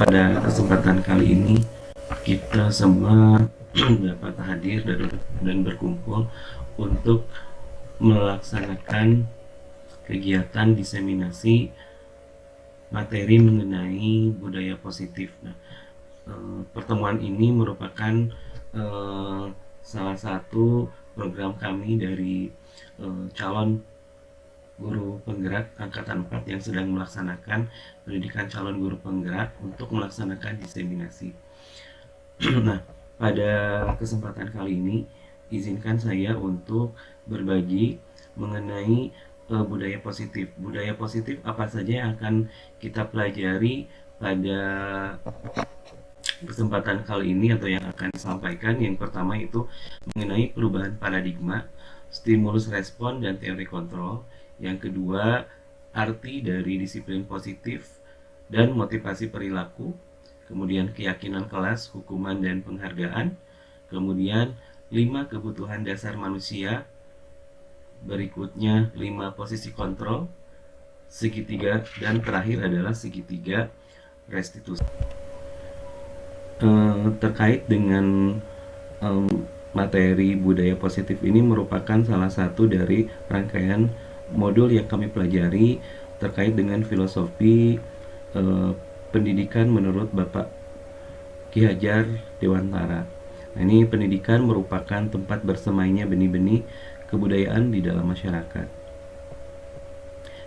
Pada kesempatan kali ini kita semua dapat hadir dan berkumpul untuk melaksanakan kegiatan diseminasi materi mengenai budaya positif. Nah, pertemuan ini merupakan salah satu program kami dari calon guru penggerak angkatan 4 yang sedang melaksanakan pendidikan calon guru penggerak untuk melaksanakan diseminasi. Nah, pada kesempatan kali ini izinkan saya untuk berbagi mengenai budaya positif. Budaya positif apa saja yang akan kita pelajari pada kesempatan kali ini atau yang akan disampaikan. Yang pertama itu mengenai perubahan paradigma, stimulus respon dan teori kontrol. Yang kedua, arti dari disiplin positif dan motivasi perilaku. Kemudian keyakinan kelas, hukuman dan penghargaan. Kemudian 5 kebutuhan dasar manusia. Berikutnya 5 posisi kontrol, segitiga, dan terakhir adalah segitiga restitusi. Terkait dengan materi budaya positif ini merupakan salah satu dari rangkaian modul yang kami pelajari terkait dengan filosofi pendidikan menurut Bapak Ki Hajar Dewantara. Nah, ini pendidikan merupakan tempat bersemainya benih-benih kebudayaan di dalam masyarakat.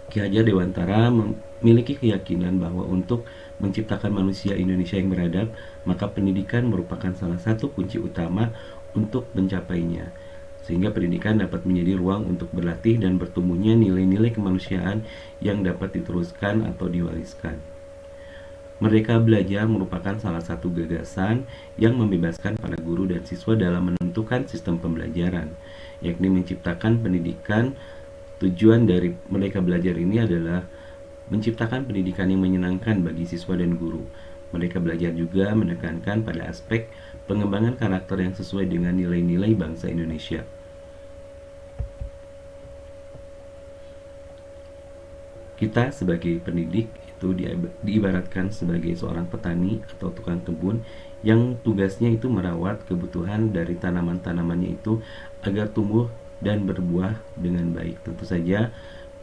Ki Hajar Dewantara memiliki keyakinan bahwa untuk menciptakan manusia Indonesia yang beradab, maka pendidikan merupakan salah satu kunci utama untuk mencapainya. Sehingga pendidikan dapat menjadi ruang untuk berlatih dan bertumbuhnya nilai-nilai kemanusiaan yang dapat diteruskan atau diwariskan. Merdeka Belajar merupakan salah satu gagasan yang membebaskan para guru dan siswa dalam menentukan sistem pembelajaran, yakni menciptakan pendidikan. Tujuan dari Merdeka Belajar ini adalah menciptakan pendidikan yang menyenangkan bagi siswa dan guru. Merdeka Belajar juga menekankan pada aspek pengembangan karakter yang sesuai dengan nilai-nilai bangsa Indonesia. Kita sebagai pendidik itu diibaratkan sebagai seorang petani atau tukang kebun yang tugasnya itu merawat kebutuhan dari tanaman-tanamannya itu agar tumbuh dan berbuah dengan baik. Tentu saja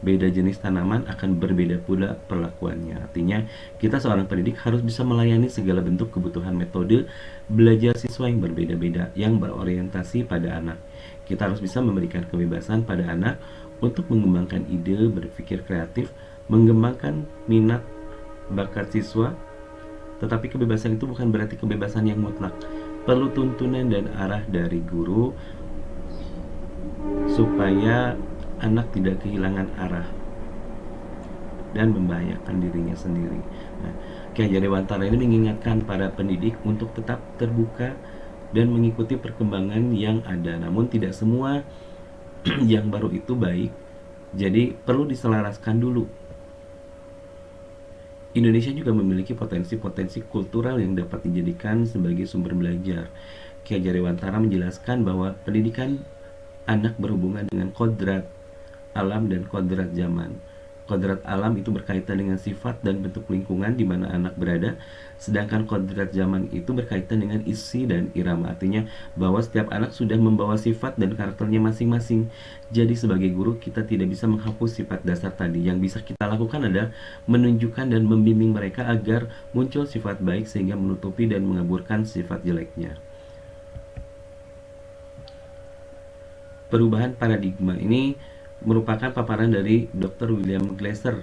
beda jenis tanaman akan berbeda pula perlakuannya. Artinya kita seorang pendidik harus bisa melayani segala bentuk kebutuhan metode belajar siswa yang berbeda-beda yang berorientasi pada anak. Kita harus bisa memberikan kebebasan pada anak untuk mengembangkan ide, berpikir kreatif, mengembangkan minat bakat siswa. Tetapi kebebasan itu bukan berarti kebebasan yang mutlak. Perlu tuntunan dan arah dari guru supaya anak tidak kehilangan arah dan membahayakan dirinya sendiri. Nah, Ki Hajar Dewantara ini mengingatkan para pendidik untuk tetap terbuka dan mengikuti perkembangan yang ada. Namun tidak semua yang baru itu baik, jadi perlu diselaraskan dulu. Indonesia juga memiliki potensi-potensi kultural yang dapat dijadikan sebagai sumber belajar. Ki Hajar Dewantara menjelaskan bahwa pendidikan anak berhubungan dengan kodrat alam dan kodrat zaman. Kodrat alam itu berkaitan dengan sifat dan bentuk lingkungan di mana anak berada, sedangkan kodrat zaman itu berkaitan dengan isi dan irama. Artinya bahwa setiap anak sudah membawa sifat dan karakternya masing-masing. Jadi sebagai guru kita tidak bisa menghapus sifat dasar tadi. Yang bisa kita lakukan adalah menunjukkan dan membimbing mereka agar muncul sifat baik sehingga menutupi dan mengaburkan sifat jeleknya. Perubahan paradigma ini merupakan paparan dari Dr. William Glasser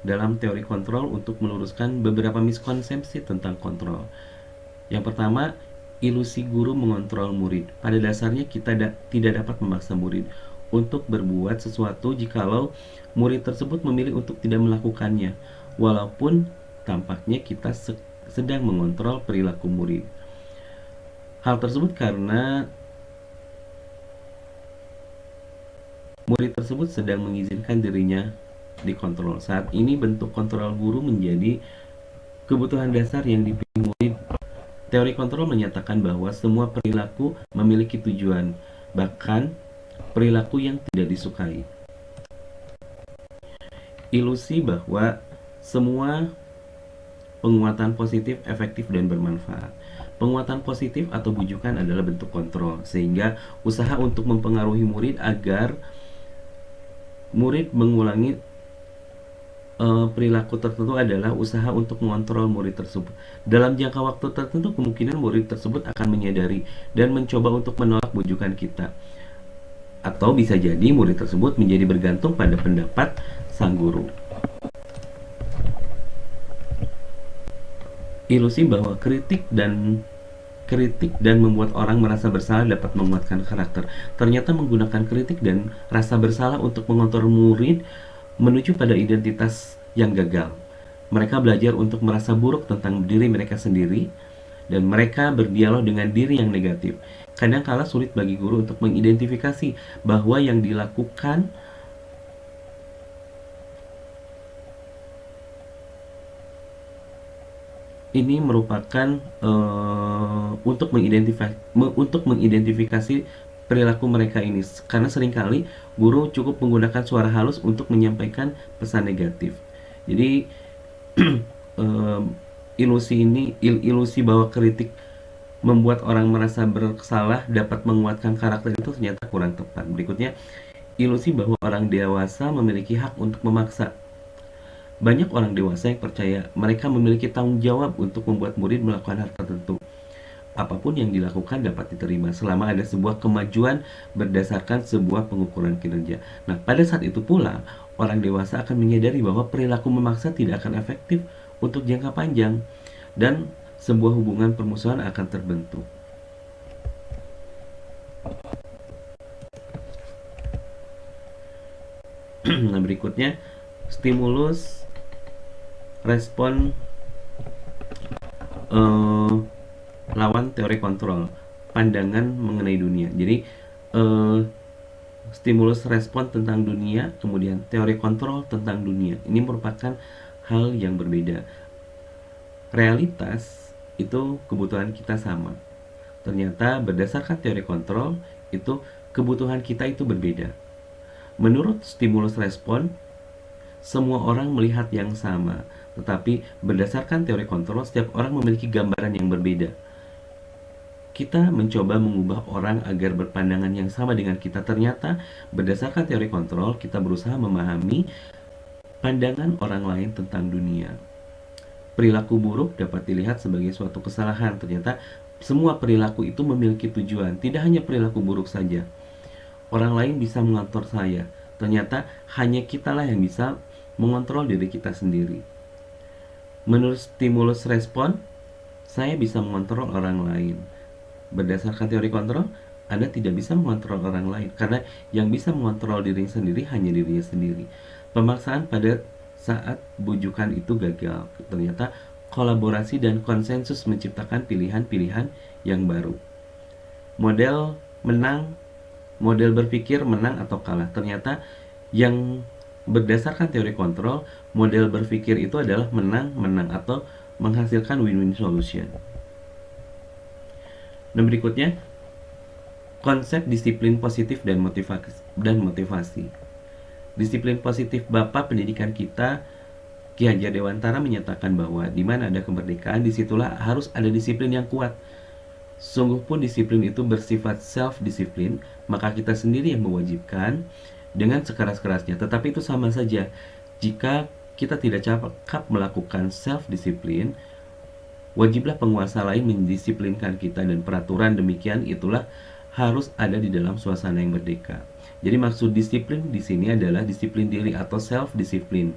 dalam teori kontrol untuk meluruskan beberapa miskonsepsi tentang kontrol. Yang pertama, ilusi guru mengontrol murid. Pada dasarnya kita tidak dapat memaksa murid untuk berbuat sesuatu jikalau murid tersebut memilih untuk tidak melakukannya, walaupun tampaknya kita sedang mengontrol perilaku murid. Hal tersebut karena murid tersebut sedang mengizinkan dirinya dikontrol. Saat ini bentuk kontrol guru menjadi kebutuhan dasar yang dipilih murid. Teori kontrol menyatakan bahwa semua perilaku memiliki tujuan, bahkan perilaku yang tidak disukai. Ilusi bahwa semua Penguatan positif, efektif, dan bermanfaat. Penguatan positif atau bujukan adalah bentuk kontrol, sehingga usaha untuk mempengaruhi murid agar murid mengulangi perilaku tertentu adalah usaha untuk mengontrol murid tersebut. Dalam jangka waktu tertentu, kemungkinan murid tersebut akan menyadari dan mencoba untuk menolak bujukan kita. Atau bisa jadi murid tersebut menjadi bergantung pada pendapat sang guru. Ilusi bahwa kritik dan membuat orang merasa bersalah dapat menguatkan karakter. Ternyata menggunakan kritik dan rasa bersalah untuk mengontrol murid menuju pada identitas yang gagal. Mereka belajar untuk merasa buruk tentang diri mereka sendiri dan mereka berdialog dengan diri yang negatif. Kadang-kala sulit bagi guru untuk mengidentifikasi bahwa yang dilakukan ini merupakan untuk mengidentifikasi perilaku mereka ini, karena seringkali guru cukup menggunakan suara halus untuk menyampaikan pesan negatif. Jadi ilusi bahwa kritik membuat orang merasa bersalah dapat menguatkan karakter itu ternyata kurang tepat. Berikutnya, ilusi bahwa orang dewasa memiliki hak untuk memaksa. Banyak orang dewasa yang percaya mereka memiliki tanggung jawab untuk membuat murid melakukan hal tertentu. Apapun yang dilakukan dapat diterima selama ada sebuah kemajuan berdasarkan sebuah pengukuran kinerja. Nah, pada saat itu pula, orang dewasa akan menyadari bahwa perilaku memaksa tidak akan efektif untuk jangka panjang dan sebuah hubungan permusuhan akan terbentuk. Nah, berikutnya, stimulus respon lawan teori kontrol, pandangan mengenai dunia. Jadi stimulus respon tentang dunia, kemudian teori kontrol tentang dunia. Ini merupakan hal yang berbeda. Realitas itu kebutuhan kita sama. Ternyata berdasarkan teori kontrol itu kebutuhan kita itu berbeda. Menurut stimulus respon, semua orang melihat yang sama, tetapi berdasarkan teori kontrol, setiap orang memiliki gambaran yang berbeda. Kita mencoba mengubah orang agar berpandangan yang sama dengan kita. Ternyata berdasarkan teori kontrol, kita berusaha memahami pandangan orang lain tentang dunia. Perilaku buruk dapat dilihat sebagai suatu kesalahan. Ternyata semua perilaku itu memiliki tujuan, tidak hanya perilaku buruk saja. Orang lain bisa mengontrol saya. Ternyata hanya kitalah yang bisa mengontrol diri kita sendiri. Menurut stimulus respon, saya bisa mengontrol orang lain. Berdasarkan teori kontrol, Anda tidak bisa mengontrol orang lain, karena yang bisa mengontrol diri sendiri hanya dirinya sendiri. Pemaksaan pada saat bujukan itu gagal. Ternyata kolaborasi dan konsensus menciptakan pilihan-pilihan yang baru. Model berpikir menang atau kalah. Ternyata yang berdasarkan teori kontrol, model berpikir itu adalah menang-menang atau menghasilkan win-win solution. Dan berikutnya, konsep disiplin positif dan motivasi. Disiplin positif Bapak pendidikan kita, Ki Hajar Dewantara, menyatakan bahwa di mana ada kemerdekaan, disitulah harus ada disiplin yang kuat. Sungguh pun disiplin itu bersifat self-disiplin, maka kita sendiri yang mewajibkan dengan sekeras-kerasnya. Tetapi itu sama saja, jika kita tidak cakap melakukan self-disiplin, wajiblah penguasa lain mendisiplinkan kita, dan peraturan demikian itulah harus ada di dalam suasana yang merdeka. Jadi maksud disiplin di sini adalah disiplin diri atau self-disiplin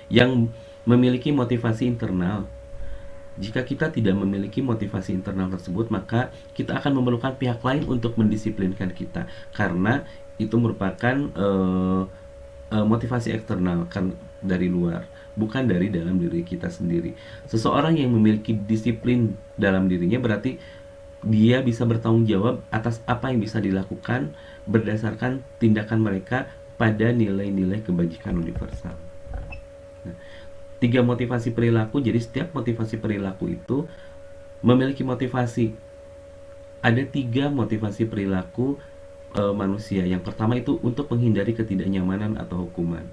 yang memiliki motivasi internal. Jika kita tidak memiliki motivasi internal tersebut, maka kita akan memerlukan pihak lain untuk mendisiplinkan kita, karena itu merupakan motivasi eksternal kan, dari luar, bukan dari dalam diri kita sendiri. Seseorang yang memiliki disiplin dalam dirinya berarti dia bisa bertanggung jawab atas apa yang bisa dilakukan berdasarkan tindakan mereka pada nilai-nilai kebajikan universal. Nah, 3 motivasi perilaku. Jadi setiap motivasi perilaku itu memiliki motivasi. Ada 3 motivasi perilaku manusia. Yang pertama itu untuk menghindari ketidaknyamanan atau hukuman.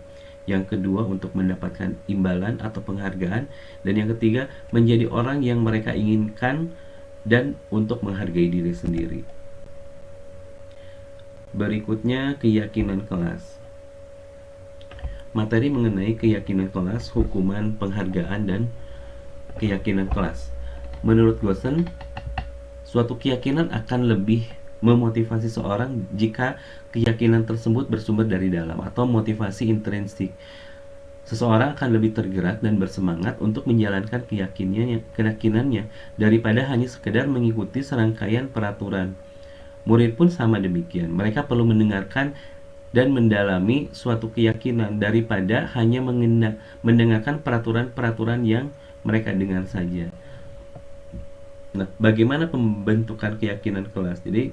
yang kedua untuk mendapatkan imbalan atau penghargaan, dan yang ketiga menjadi orang yang mereka inginkan dan untuk menghargai diri sendiri. Berikutnya, keyakinan kelas. Materi mengenai keyakinan kelas, hukuman, penghargaan, dan keyakinan kelas. Menurut Gosen, suatu keyakinan akan lebih memotivasi seorang jika keyakinan tersebut bersumber dari dalam atau motivasi intrinsik. Seseorang akan lebih tergerak dan bersemangat untuk menjalankan keyakinannya daripada hanya sekedar mengikuti serangkaian peraturan. Murid pun sama demikian. Mereka perlu mendengarkan dan mendalami suatu keyakinan daripada hanya mendengarkan peraturan-peraturan yang mereka dengar saja. Nah, bagaimana pembentukan keyakinan kelas? Jadi,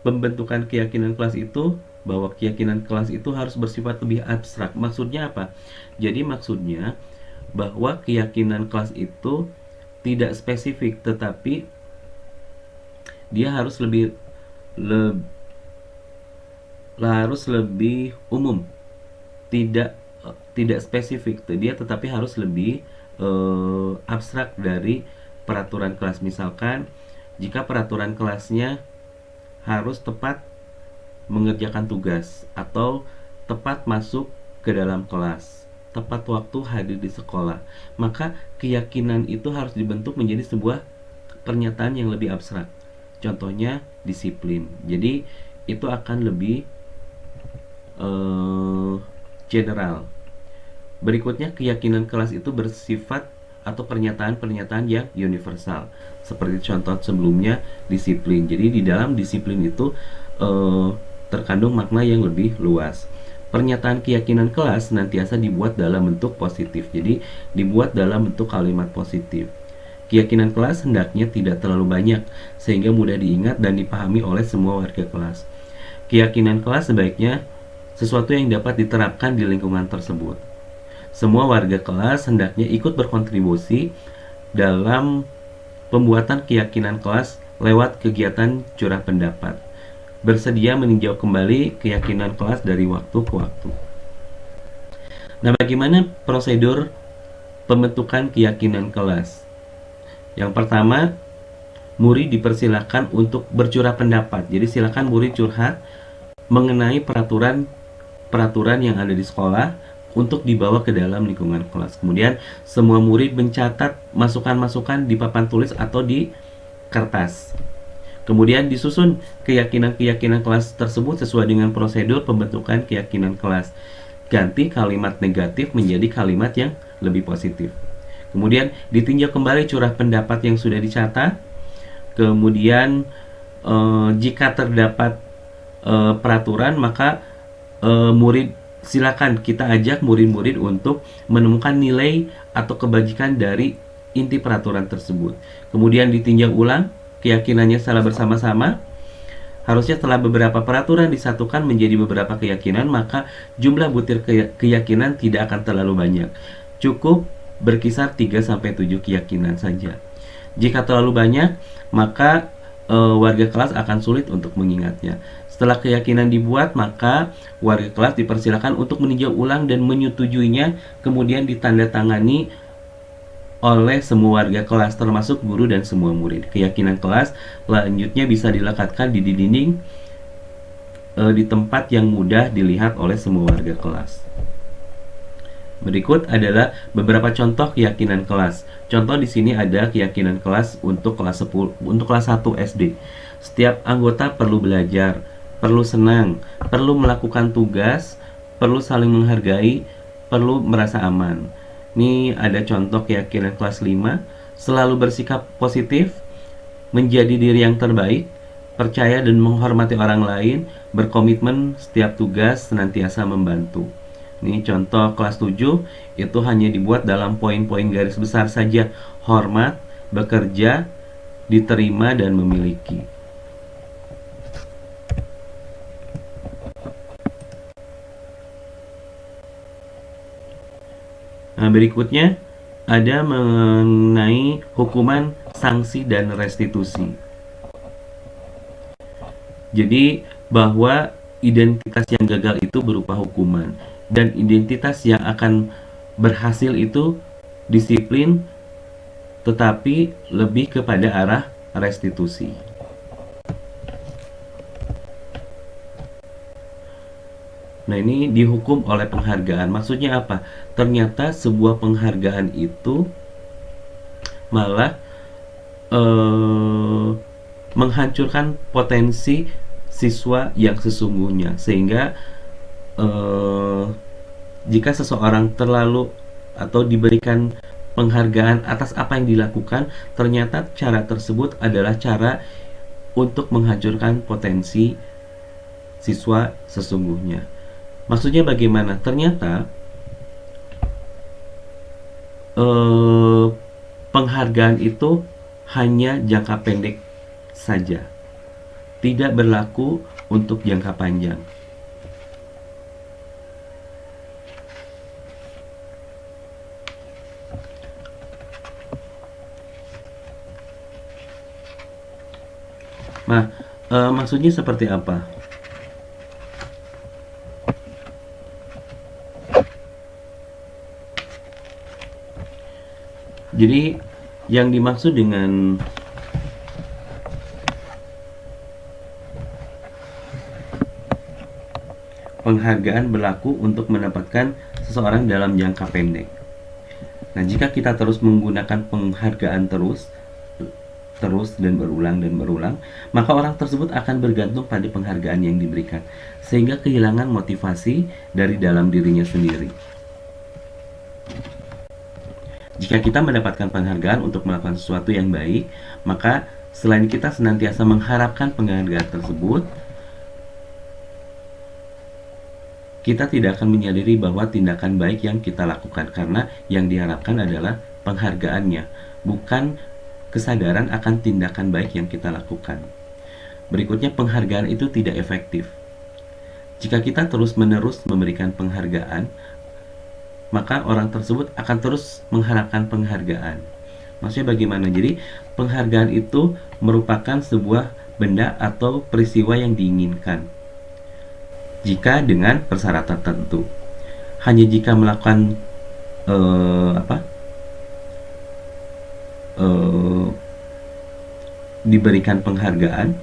pembentukan keyakinan kelas itu bahwa keyakinan kelas itu harus bersifat lebih abstrak. Maksudnya apa? Jadi maksudnya bahwa keyakinan kelas itu tidak spesifik, tetapi dia harus harus lebih umum, tidak tidak spesifik. Dia tetapi harus lebih abstrak dari peraturan kelas. Misalkan jika peraturan kelasnya harus tepat mengerjakan tugas atau tepat masuk ke dalam kelas, tepat waktu hadir di sekolah, maka keyakinan itu harus dibentuk menjadi sebuah pernyataan yang lebih abstrak. Contohnya disiplin. Jadi itu akan lebih general. Berikutnya, keyakinan kelas itu bersifat atau pernyataan-pernyataan yang universal. Seperti contoh sebelumnya, disiplin. Jadi di dalam disiplin itu terkandung makna yang lebih luas. Pernyataan keyakinan kelas senantiasa dibuat dalam bentuk positif. Jadi dibuat dalam bentuk kalimat positif. Keyakinan kelas hendaknya tidak terlalu banyak sehingga mudah diingat dan dipahami oleh semua warga kelas. Keyakinan kelas sebaiknya sesuatu yang dapat diterapkan di lingkungan tersebut. Semua warga kelas hendaknya ikut berkontribusi dalam pembuatan keyakinan kelas lewat kegiatan curah pendapat. Bersedia meninjau kembali keyakinan kelas dari waktu ke waktu. Nah, bagaimana prosedur pembentukan keyakinan kelas? Yang pertama, murid dipersilakan untuk bercurah pendapat. Jadi silakan murid curhat mengenai peraturan yang ada di sekolah untuk dibawa ke dalam lingkungan kelas. Kemudian semua murid mencatat masukan-masukan di papan tulis atau di kertas. Kemudian disusun keyakinan-keyakinan kelas tersebut sesuai dengan prosedur pembentukan keyakinan kelas. Ganti kalimat negatif menjadi kalimat yang lebih positif. Kemudian ditinjau kembali curah pendapat yang sudah dicatat. Kemudian jika terdapat peraturan, maka silakan kita ajak murid-murid untuk menemukan nilai atau kebajikan dari inti peraturan tersebut. Kemudian ditinjau ulang keyakinannya secara bersama-sama. Harusnya setelah beberapa peraturan disatukan menjadi beberapa keyakinan, maka jumlah butir keyakinan tidak akan terlalu banyak. Cukup berkisar 3-7 keyakinan saja. Jika terlalu banyak, maka warga kelas akan sulit untuk mengingatnya. Setelah keyakinan dibuat, maka warga kelas dipersilakan untuk meninjau ulang dan menyetujuinya, kemudian ditandatangani oleh semua warga kelas, termasuk guru dan semua murid. Keyakinan kelas selanjutnya bisa dilekatkan di dinding di tempat yang mudah dilihat oleh semua warga kelas. Berikut adalah beberapa contoh keyakinan kelas. Contoh di sini ada keyakinan kelas untuk kelas 1 SD. Setiap anggota perlu belajar, perlu senang, perlu melakukan tugas, perlu saling menghargai, perlu merasa aman. Ini ada contoh keyakinan kelas 5. Selalu bersikap positif, menjadi diri yang terbaik, percaya dan menghormati orang lain, berkomitmen setiap tugas senantiasa membantu. Ini contoh kelas 7, itu hanya dibuat dalam poin-poin garis besar saja. Hormat, bekerja, diterima, dan memiliki. Nah, berikutnya ada mengenai hukuman, sanksi, dan restitusi. Jadi bahwa identitas yang gagal itu berupa hukuman. Dan identitas yang akan berhasil itu disiplin, tetapi lebih kepada arah restitusi. Nah, ini dihukum oleh penghargaan. Maksudnya apa? Ternyata sebuah penghargaan itu malah eh, menghancurkan potensi siswa yang sesungguhnya, sehingga eh, jika seseorang terlalu atau diberikan penghargaan atas apa yang dilakukan, ternyata cara tersebut adalah cara untuk menghancurkan potensi siswa sesungguhnya. Maksudnya bagaimana? Ternyata eh, penghargaan itu hanya jangka pendek saja, tidak berlaku untuk jangka panjang. Nah, maksudnya seperti apa? Jadi, yang dimaksud dengan penghargaan berlaku untuk mendapatkan seseorang dalam jangka pendek. Nah, jika kita terus menggunakan penghargaan terus dan berulang, maka orang tersebut akan bergantung pada penghargaan yang diberikan, sehingga kehilangan motivasi dari dalam dirinya sendiri. Jika kita mendapatkan penghargaan untuk melakukan sesuatu yang baik, maka selain kita senantiasa mengharapkan penghargaan tersebut, kita tidak akan menyadari bahwa tindakan baik yang kita lakukan, karena yang diharapkan adalah penghargaannya, bukan kesadaran akan tindakan baik yang kita lakukan. Berikutnya, penghargaan itu tidak efektif. Jika kita terus-menerus memberikan penghargaan, maka orang tersebut akan terus mengharapkan penghargaan. Maksudnya bagaimana? Jadi, penghargaan itu merupakan sebuah benda atau peristiwa yang diinginkan, jika dengan persyaratan tertentu. Hanya jika melakukan diberikan penghargaan,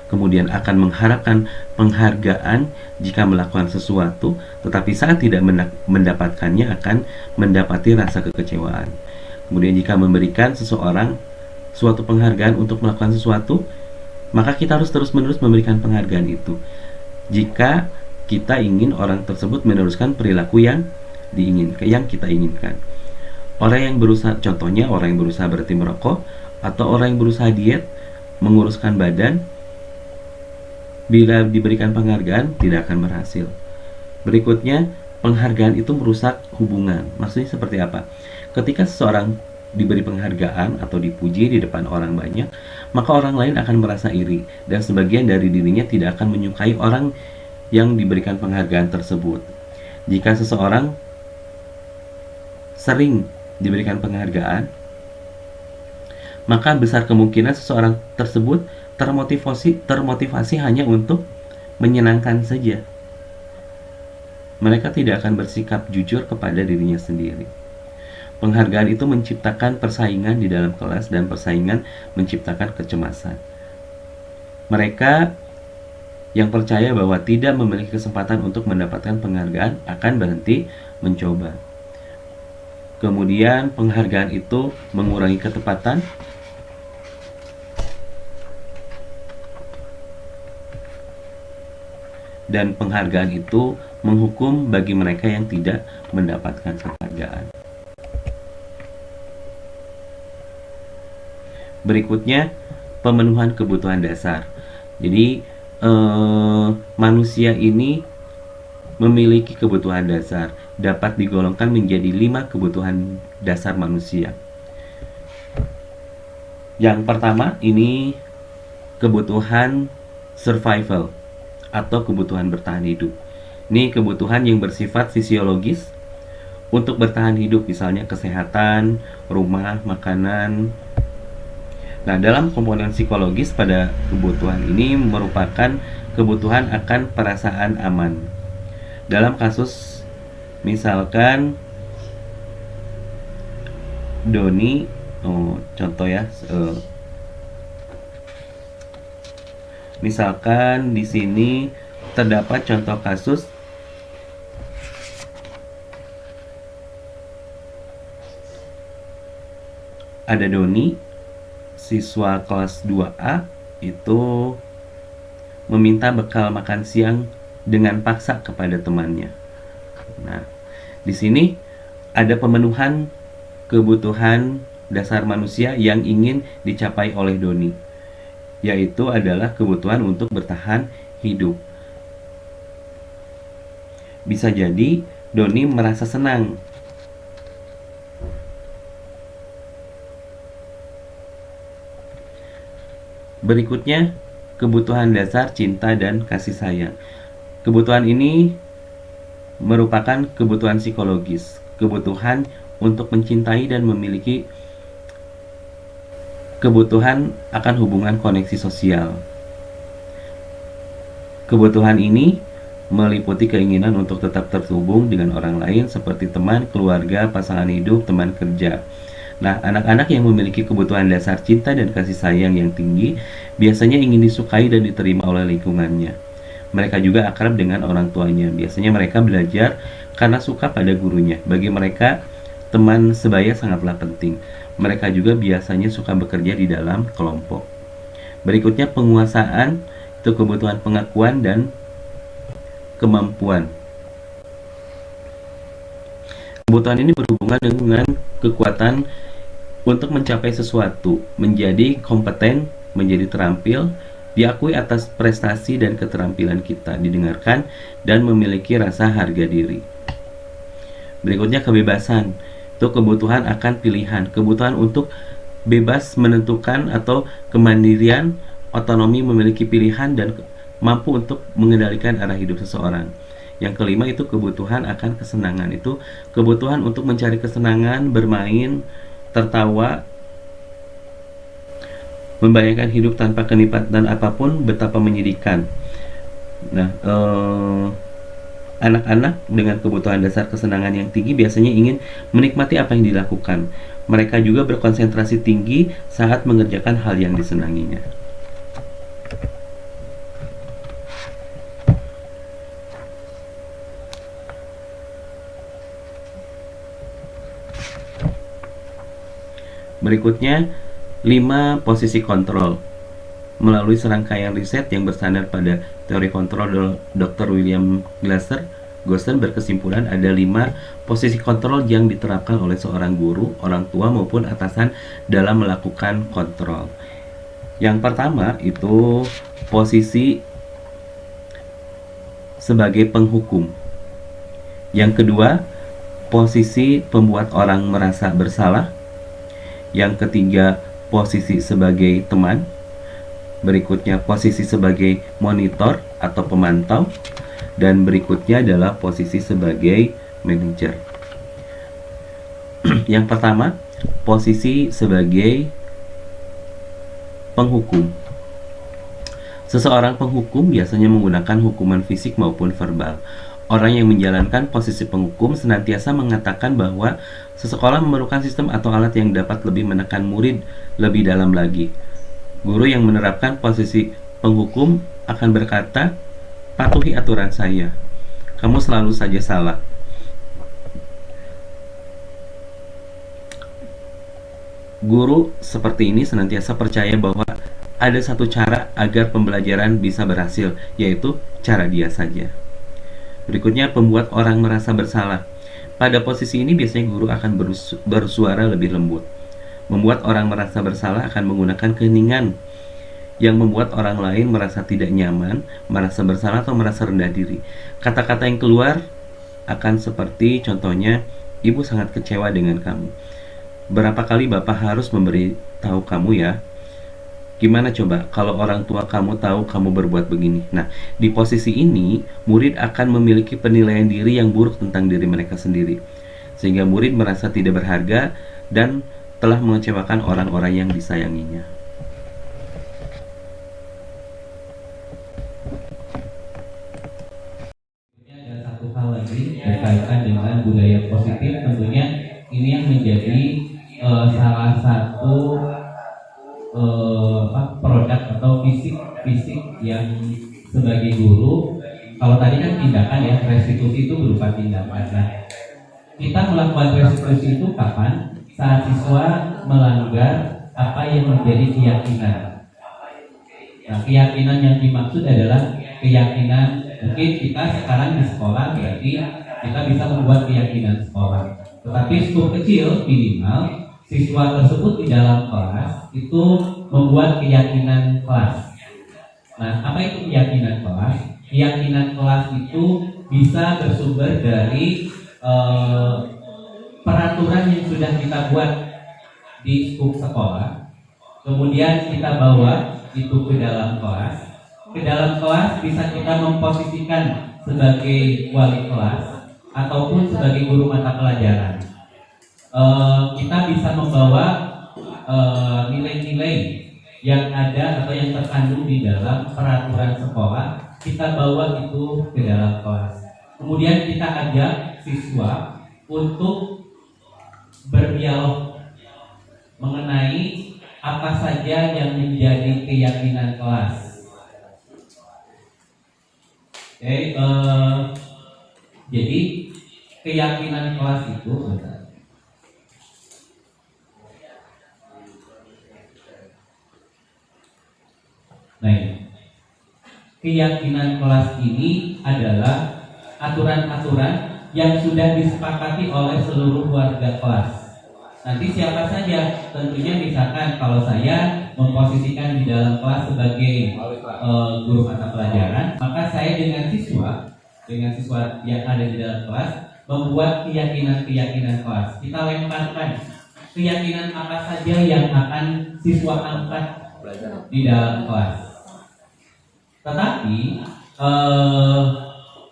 kemudian akan mengharapkan penghargaan jika melakukan sesuatu, tetapi saat tidak mendapatkannya akan mendapati rasa kekecewaan. Kemudian jika memberikan seseorang suatu penghargaan untuk melakukan sesuatu, maka kita harus terus-menerus memberikan penghargaan itu, jika kita ingin orang tersebut meneruskan perilaku yang kita inginkan. Orang yang berusaha, contohnya orang yang berusaha berhenti merokok, atau orang yang berusaha diet, menguruskan badan, bila diberikan penghargaan tidak akan berhasil. Berikutnya, penghargaan itu merusak hubungan. Maksudnya seperti apa? Ketika seseorang diberi penghargaan atau dipuji di depan orang banyak, maka orang lain akan merasa iri, dan sebagian dari dirinya tidak akan menyukai orang yang diberikan penghargaan tersebut. Jika seseorang sering diberikan penghargaan, maka besar kemungkinan seseorang tersebut termotivasi hanya untuk menyenangkan saja. Mereka tidak akan bersikap jujur kepada dirinya sendiri. Penghargaan itu menciptakan persaingan di dalam kelas, dan persaingan menciptakan kecemasan. Mereka yang percaya bahwa tidak memiliki kesempatan untuk mendapatkan penghargaan akan berhenti mencoba. Kemudian penghargaan itu mengurangi ketepatan, dan penghargaan itu menghukum bagi mereka yang tidak mendapatkan penghargaan. Berikutnya, pemenuhan kebutuhan dasar. Jadi manusia ini memiliki kebutuhan dasar, dapat digolongkan menjadi 5 kebutuhan dasar manusia. Yang pertama, ini kebutuhan survival atau kebutuhan bertahan hidup. Ini kebutuhan yang bersifat fisiologis untuk bertahan hidup, misalnya kesehatan, rumah, makanan. Nah, dalam komponen psikologis pada kebutuhan ini merupakan kebutuhan akan perasaan aman. Dalam kasus misalkan Doni, contoh ya, misalkan di sini terdapat contoh kasus ada Doni, siswa kelas 2A itu meminta bekal makan siang dengan paksa kepada temannya. Nah, di sini ada pemenuhan kebutuhan dasar manusia yang ingin dicapai oleh Doni, yaitu adalah kebutuhan untuk bertahan hidup. Bisa jadi Doni merasa senang. Berikutnya, kebutuhan dasar cinta dan kasih sayang. Kebutuhan ini merupakan kebutuhan psikologis, kebutuhan untuk mencintai dan memiliki kebutuhan akan hubungan koneksi sosial. Kebutuhan ini meliputi keinginan untuk tetap terhubung dengan orang lain seperti teman, keluarga, pasangan hidup, teman kerja. Nah, anak-anak yang memiliki kebutuhan dasar cinta dan kasih sayang yang tinggi biasanya ingin disukai dan diterima oleh lingkungannya. Mereka juga akrab dengan orang tuanya. Biasanya mereka belajar karena suka pada gurunya. Bagi mereka, teman sebaya sangatlah penting. Mereka juga biasanya suka bekerja di dalam kelompok. Berikutnya, penguasaan itu kebutuhan pengakuan dan kemampuan. Kebutuhan ini berhubungan dengan kekuatan untuk mencapai sesuatu, menjadi kompeten, menjadi terampil, diakui atas prestasi dan keterampilan kita, didengarkan, dan memiliki rasa harga diri. Berikutnya kebebasan, itu kebutuhan akan pilihan, kebutuhan untuk bebas menentukan atau kemandirian, otonomi memiliki pilihan dan mampu untuk mengendalikan arah hidup seseorang. Yang kelima itu kebutuhan akan kesenangan, itu kebutuhan untuk mencari kesenangan, bermain, tertawa, membayangkan hidup tanpa kenikmatan apapun betapa menyedihkan. Nah, anak-anak dengan kebutuhan dasar kesenangan yang tinggi biasanya ingin menikmati apa yang dilakukan. Mereka juga berkonsentrasi tinggi saat mengerjakan hal yang disenanginya. Berikutnya, 5 posisi kontrol. Melalui serangkaian riset yang bersandar pada teori kontrol, Dr. William Glasser berkesimpulan ada 5 posisi kontrol yang diterapkan oleh seorang guru, orang tua maupun atasan dalam melakukan kontrol. Yang pertama itu posisi sebagai penghukum. Yang kedua, posisi pembuat orang merasa bersalah. Yang ketiga, posisi sebagai teman. Berikutnya, posisi sebagai monitor atau pemantau. Dan berikutnya adalah posisi sebagai manajer. Yang pertama, posisi sebagai penghukum. Seseorang penghukum biasanya menggunakan hukuman fisik maupun verbal. Orang yang menjalankan posisi penghukum senantiasa mengatakan bahwa sesekolah memerlukan sistem atau alat yang dapat lebih menekan murid lebih dalam lagi. Guru yang menerapkan posisi penghukum akan berkata, "Patuhi aturan saya. Kamu selalu saja salah." Guru seperti ini senantiasa percaya bahwa ada satu cara agar pembelajaran bisa berhasil, yaitu cara dia saja. Berikutnya, pembuat orang merasa bersalah. Pada posisi ini biasanya guru akan bersuara lebih lembut. Membuat orang merasa bersalah akan menggunakan keheningan yang membuat orang lain merasa tidak nyaman, merasa bersalah atau merasa rendah diri. Kata-kata yang keluar akan seperti contohnya, "Ibu sangat kecewa dengan kamu. Berapa kali Bapak harus memberitahu kamu ya? Gimana coba kalau orang tua kamu tahu kamu berbuat begini?" Nah, di posisi ini, murid akan memiliki penilaian diri yang buruk tentang diri mereka sendiri. Sehingga murid merasa tidak berharga dan telah mengecewakan orang-orang yang disayanginya. Ada satu hal dikaitkan dengan budaya positif, tentunya ini yang menjadi salah satu produk atau fisik yang sebagai guru. Kalau tadi kan tindakan ya, restitusi itu berupa tindakan. Nah, kita melakukan restitusi itu kapan? Saat siswa melanggar apa yang menjadi keyakinan. Nah, keyakinan yang dimaksud adalah keyakinan, mungkin kita sekarang di sekolah berarti kita bisa membuat keyakinan sekolah. Tetapi skup kecil minimal siswa tersebut di dalam kelas itu membuat keyakinan kelas. Nah, apa itu keyakinan kelas? Keyakinan kelas itu bisa bersumber dari peraturan yang sudah kita buat di skup sekolah, kemudian kita bawa itu ke dalam kelas. Ke dalam kelas bisa kita memposisikan sebagai wali kelas ataupun sebagai guru mata pelajaran. Kita bisa membawa nilai-nilai yang ada atau yang terkandung di dalam peraturan sekolah, kita bawa itu ke dalam kelas. Kemudian kita ajak siswa untuk berdialog mengenai apa saja yang menjadi keyakinan kelas. Oke, jadi keyakinan kelas itu keyakinan kelas ini adalah aturan-aturan yang sudah disepakati oleh seluruh warga kelas. Nanti siapa saja, tentunya misalkan kalau saya memposisikan di dalam kelas sebagai guru mata pelajaran, maka saya dengan siswa yang ada di dalam kelas membuat keyakinan kelas. Kita lemparkan keyakinan apa saja yang akan siswa angkat di dalam kelas. Tetapi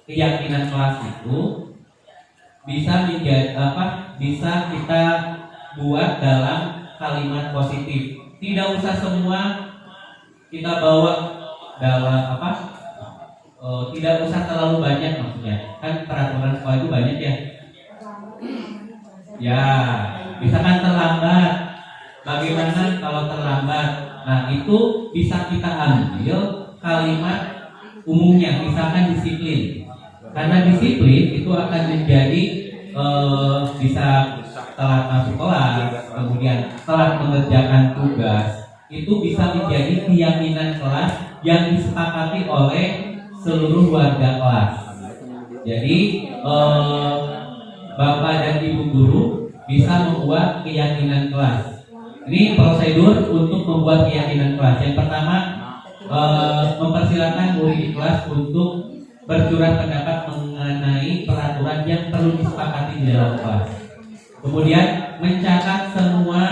keyakinan kelas itu bisa menjadi bisa kita buat dalam kalimat positif. Tidak usah semua kita bawa dalam tidak usah terlalu banyak, maksudnya kan peraturan sekolah itu banyak ya. Ya, misalkan terlambat. Bagaimana kalau terlambat? Nah, itu bisa kita ambil kalimat umumnya, misalkan disiplin. Karena disiplin itu akan menjadi bisa telat masuk kelas, kemudian telat mengerjakan tugas. Itu bisa menjadi keyakinan kelas yang disepakati oleh seluruh warga kelas. Jadi Bapak dan Ibu guru bisa membuat keyakinan kelas. Ini prosedur untuk membuat keyakinan kelas. Yang pertama, mempersilakan murid di kelas untuk bercurah pendapat mengenai peraturan yang perlu disepakati di dalam kelas. Kemudian mencatat semua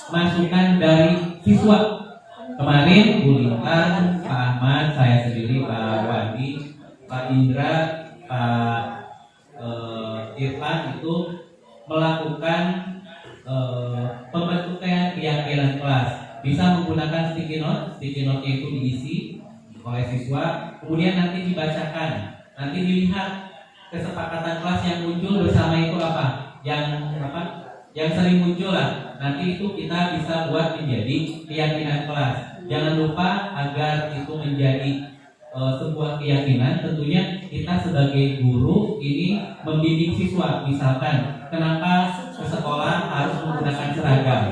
masukan dari siswa. Kemarin Bu Lintan, Pak Ahmad, saya sendiri, Pak Wadi, Pak Indra, Pak Irfan itu melakukan pembentukan keyakinan kelas. Bisa menggunakan sticky note itu diisi oleh siswa, kemudian nanti dibacakan, nanti dilihat kesepakatan kelas yang muncul bersama itu apa, yang sering muncul lah. Nanti itu kita bisa buat menjadi keyakinan kelas. Jangan lupa agar itu menjadi sebuah keyakinan. Tentunya kita sebagai guru ini membimbing siswa, misalkan kenapa ke sekolah harus menggunakan seragam.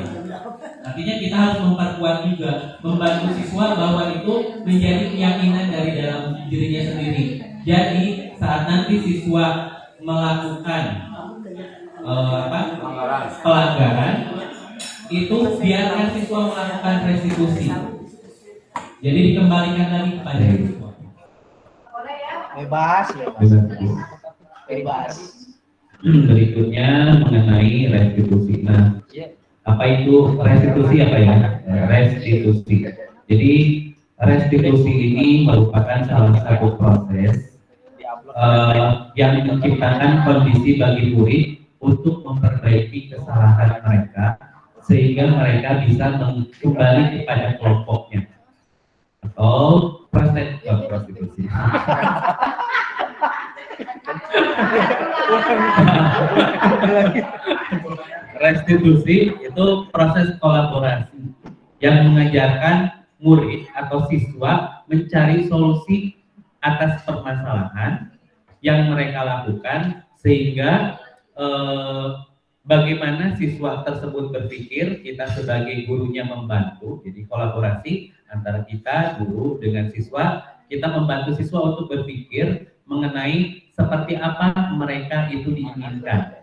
Artinya kita harus memperkuat juga, membantu siswa bahwa itu menjadi keyakinan dari dalam dirinya sendiri. Jadi saat nanti siswa melakukan pelanggaran, itu biarkan siswa melakukan restitusi. Jadi dikembalikan lagi kepada siswa. Bebas. Berikutnya mengenai restitusi. Nah, apa itu restitusi apa ya? Restitusi. Jadi restitusi ini merupakan salah satu proses yang menciptakan kondisi bagi murid untuk memperbaiki kesalahan mereka sehingga mereka bisa kembali kepada kelompoknya atau prostitusi. restitusi itu proses kolaborasi yang mengajarkan murid atau siswa mencari solusi atas permasalahan yang mereka lakukan sehingga eh, bagaimana siswa tersebut berpikir, kita sebagai gurunya membantu, jadi kolaborasi antara kita guru dengan siswa, kita membantu siswa untuk berpikir mengenai seperti apa mereka itu diinginkan.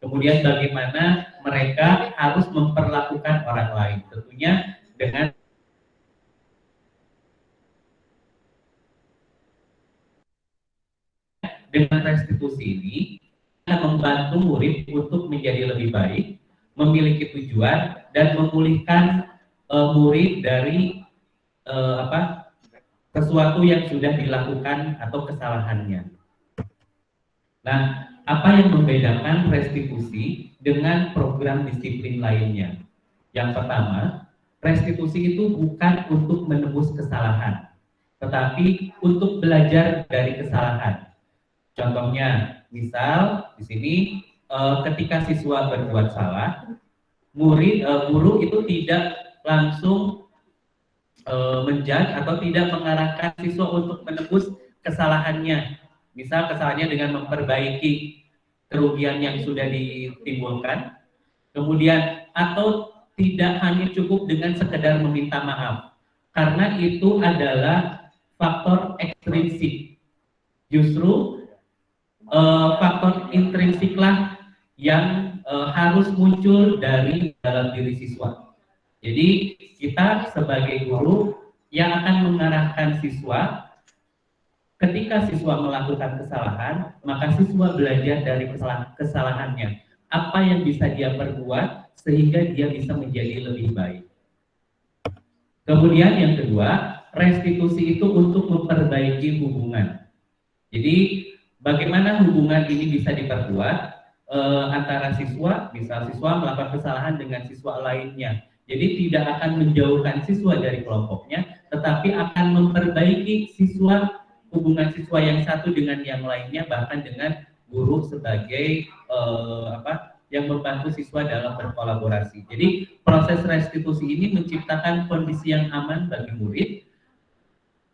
Kemudian bagaimana mereka harus memperlakukan orang lain, tentunya dengan restitusi ini akan membantu murid untuk menjadi lebih baik, memiliki tujuan dan memulihkan murid dari sesuatu yang sudah dilakukan atau kesalahannya. Nah, apa yang membedakan restitusi dengan program disiplin lainnya? Yang pertama, restitusi itu bukan untuk menebus kesalahan, tetapi untuk belajar dari kesalahan. Contohnya, misal di sini ketika siswa berbuat salah, guru itu tidak langsung menjudge atau tidak mengarahkan siswa untuk menebus kesalahannya. Misal kesalahannya dengan memperbaiki kerugian yang sudah ditimbulkan, kemudian atau tidak hanya cukup dengan sekedar meminta maaf, karena itu adalah faktor ekstrinsik. Justru faktor intrinsiklah yang harus muncul dari dalam diri siswa. Jadi kita sebagai guru yang akan mengarahkan siswa, ketika siswa melakukan kesalahan, maka siswa belajar dari kesalahannya. Apa yang bisa dia perbuat sehingga dia bisa menjadi lebih baik. Kemudian yang kedua, restitusi itu untuk memperbaiki hubungan. Jadi bagaimana hubungan ini bisa diperkuat antara siswa, misal siswa melakukan kesalahan dengan siswa lainnya. Jadi tidak akan menjauhkan siswa dari kelompoknya, tetapi akan memperbaiki hubungan siswa yang satu dengan yang lainnya, bahkan dengan guru sebagai yang membantu siswa dalam berkolaborasi. Jadi proses restitusi ini menciptakan kondisi yang aman bagi murid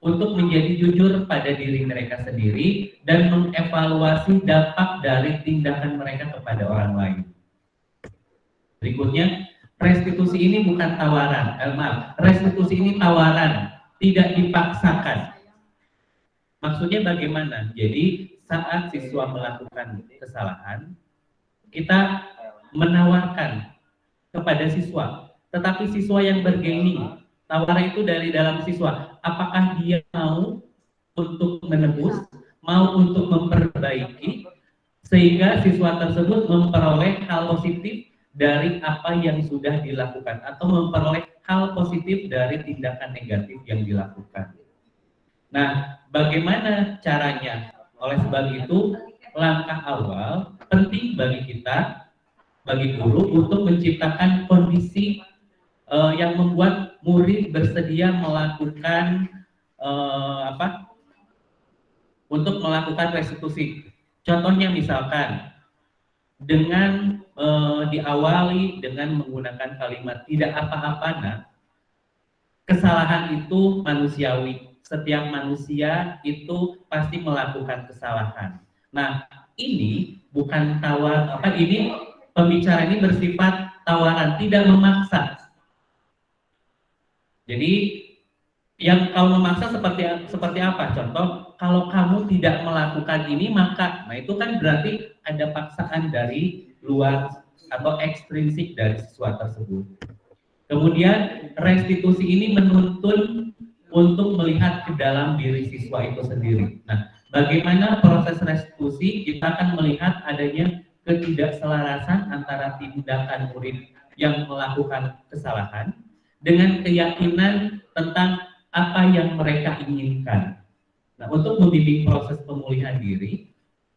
untuk menjadi jujur pada diri mereka sendiri dan mengevaluasi dampak dari tindakan mereka kepada orang lain. Berikutnya, restitusi ini bukan tawaran, restitusi ini tawaran, tidak dipaksakan. Maksudnya bagaimana? Jadi saat siswa melakukan kesalahan, kita menawarkan kepada siswa, tetapi siswa yang bergaining. Tawaran itu dari dalam siswa, apakah dia mau untuk menebus, mau untuk memperbaiki, sehingga siswa tersebut memperoleh hal positif dari apa yang sudah dilakukan, atau memperoleh hal positif dari tindakan negatif yang dilakukan. Nah, bagaimana caranya? Oleh sebab itu, langkah awal penting bagi kita, bagi guru, untuk menciptakan kondisi yang membuat murid bersedia melakukan untuk melakukan restitusi. Contohnya misalkan dengan diawali dengan menggunakan kalimat tidak apa-apa, nah, kesalahan itu manusiawi. Setiap manusia itu pasti melakukan kesalahan. Nah, ini bukan ini pembicara ini bersifat tawaran, tidak memaksa. Jadi yang kalau memaksa seperti apa? Contoh, kalau kamu tidak melakukan ini maka, nah itu kan berarti ada paksaan dari luar atau ekstrinsik dari siswa tersebut. Kemudian restitusi ini menuntun untuk melihat ke dalam diri siswa itu sendiri. Nah, bagaimana proses restitusi? Kita akan melihat adanya ketidakselarasan antara tindakan murid yang melakukan kesalahan dengan keyakinan tentang apa yang mereka inginkan. Nah, untuk membimbing proses pemulihan diri,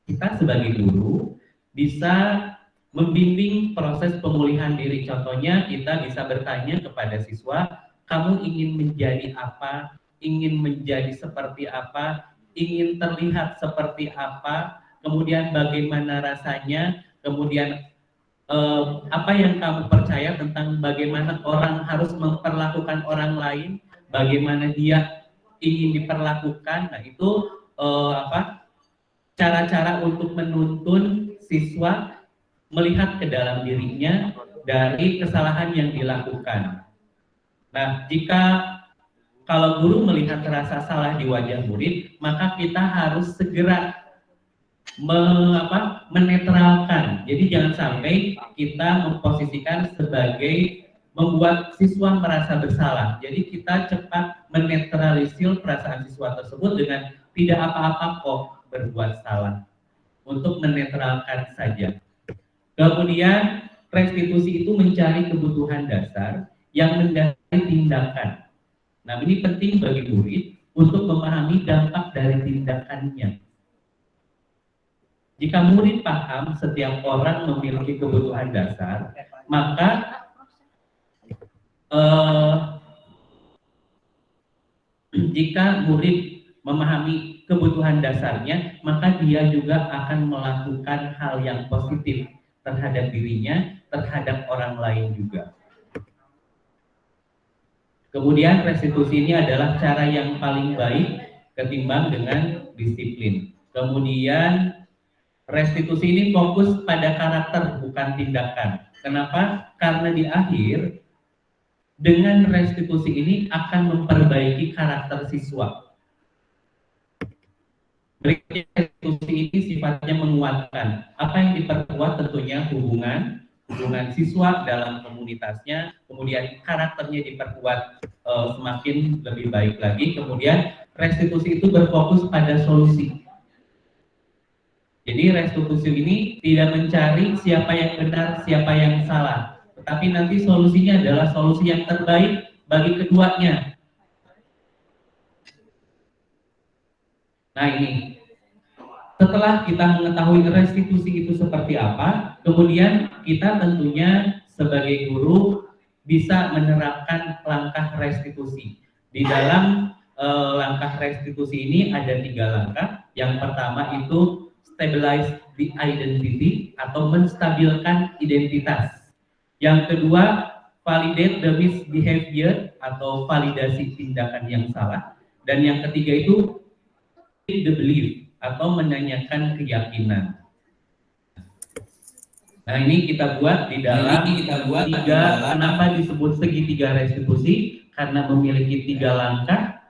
kita sebagai guru bisa membimbing proses pemulihan diri. Contohnya, kita bisa bertanya kepada siswa, kamu ingin menjadi apa? Ingin menjadi seperti apa? Ingin terlihat seperti apa? Kemudian bagaimana rasanya? Kemudian apa yang kamu percaya tentang bagaimana orang harus memperlakukan orang lain, bagaimana dia ingin diperlakukan. Nah itu cara-cara untuk menuntun siswa melihat ke dalam dirinya dari kesalahan yang dilakukan. Nah, jika kalau guru melihat rasa salah di wajah murid, maka kita harus segera menetralkan. Jadi jangan sampai kita memposisikan sebagai membuat siswa merasa bersalah. Jadi kita cepat menetralisir perasaan siswa tersebut dengan tidak apa-apa kok berbuat salah, untuk menetralkan saja. Kemudian restitusi itu mencari kebutuhan dasar yang mendasari tindakan. Nah, ini penting bagi murid untuk memahami dampak dari tindakannya. Jika murid paham setiap orang memiliki kebutuhan dasar, maka jika murid memahami kebutuhan dasarnya, maka dia juga akan melakukan hal yang positif terhadap dirinya, terhadap orang lain juga. Kemudian restitusi ini adalah cara yang paling baik ketimbang dengan disiplin. Kemudian restitusi ini fokus pada karakter bukan tindakan. Kenapa? Karena di akhir dengan restitusi ini akan memperbaiki karakter siswa. Berikutnya restitusi ini sifatnya menguatkan. Apa yang diperkuat tentunya hubungan siswa dalam komunitasnya, kemudian karakternya diperkuat semakin lebih baik lagi. Kemudian restitusi itu berfokus pada solusi. Jadi restitusi ini tidak mencari siapa yang benar, siapa yang salah, tetapi nanti solusinya adalah solusi yang terbaik bagi keduanya. Nah ini, setelah kita mengetahui restitusi itu seperti apa, kemudian kita tentunya sebagai guru bisa menerapkan langkah restitusi. Di dalam langkah restitusi ini ada 3 langkah. Yang pertama itu stabilize the identity atau menstabilkan identitas. Yang kedua, validate the misbehavior atau validasi tindakan yang salah. Dan yang ketiga itu the belief atau menanyakan keyakinan. Nah ini kita buat di dalam kenapa disebut segitiga restitusi? Karena memiliki 3 langkah.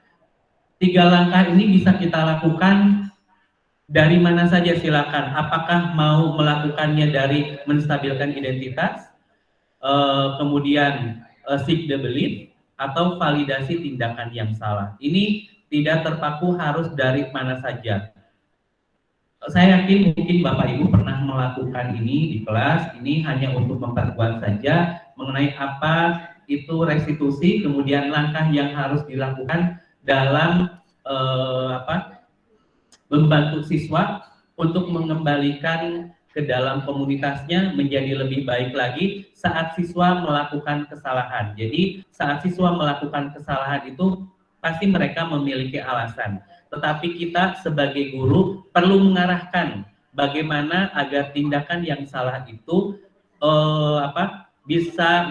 3 langkah ini bisa kita lakukan dari mana saja silakan. Apakah mau melakukannya dari menstabilkan identitas, kemudian seek the belief, atau validasi tindakan yang salah. Ini tidak terpaku harus dari mana saja. Saya yakin mungkin Bapak Ibu pernah melakukan ini di kelas. Ini hanya untuk memperkuat saja mengenai apa itu restitusi, kemudian langkah yang harus dilakukan dalam membantu siswa untuk mengembalikan ke dalam komunitasnya menjadi lebih baik lagi saat siswa melakukan kesalahan. Jadi saat siswa melakukan kesalahan itu pasti mereka memiliki alasan. Tetapi kita sebagai guru perlu mengarahkan bagaimana agar tindakan yang salah itu bisa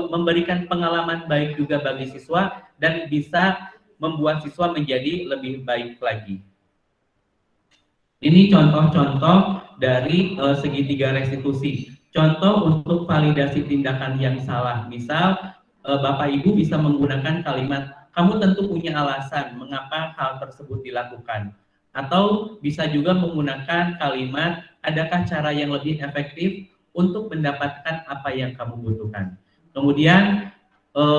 memberikan pengalaman baik juga bagi siswa dan bisa membuat siswa menjadi lebih baik lagi. Ini contoh-contoh dari segitiga restitusi. Contoh untuk validasi tindakan yang salah. Misal, Bapak Ibu bisa menggunakan kalimat, kamu tentu punya alasan mengapa hal tersebut dilakukan. Atau bisa juga menggunakan kalimat, adakah cara yang lebih efektif untuk mendapatkan apa yang kamu butuhkan. Kemudian,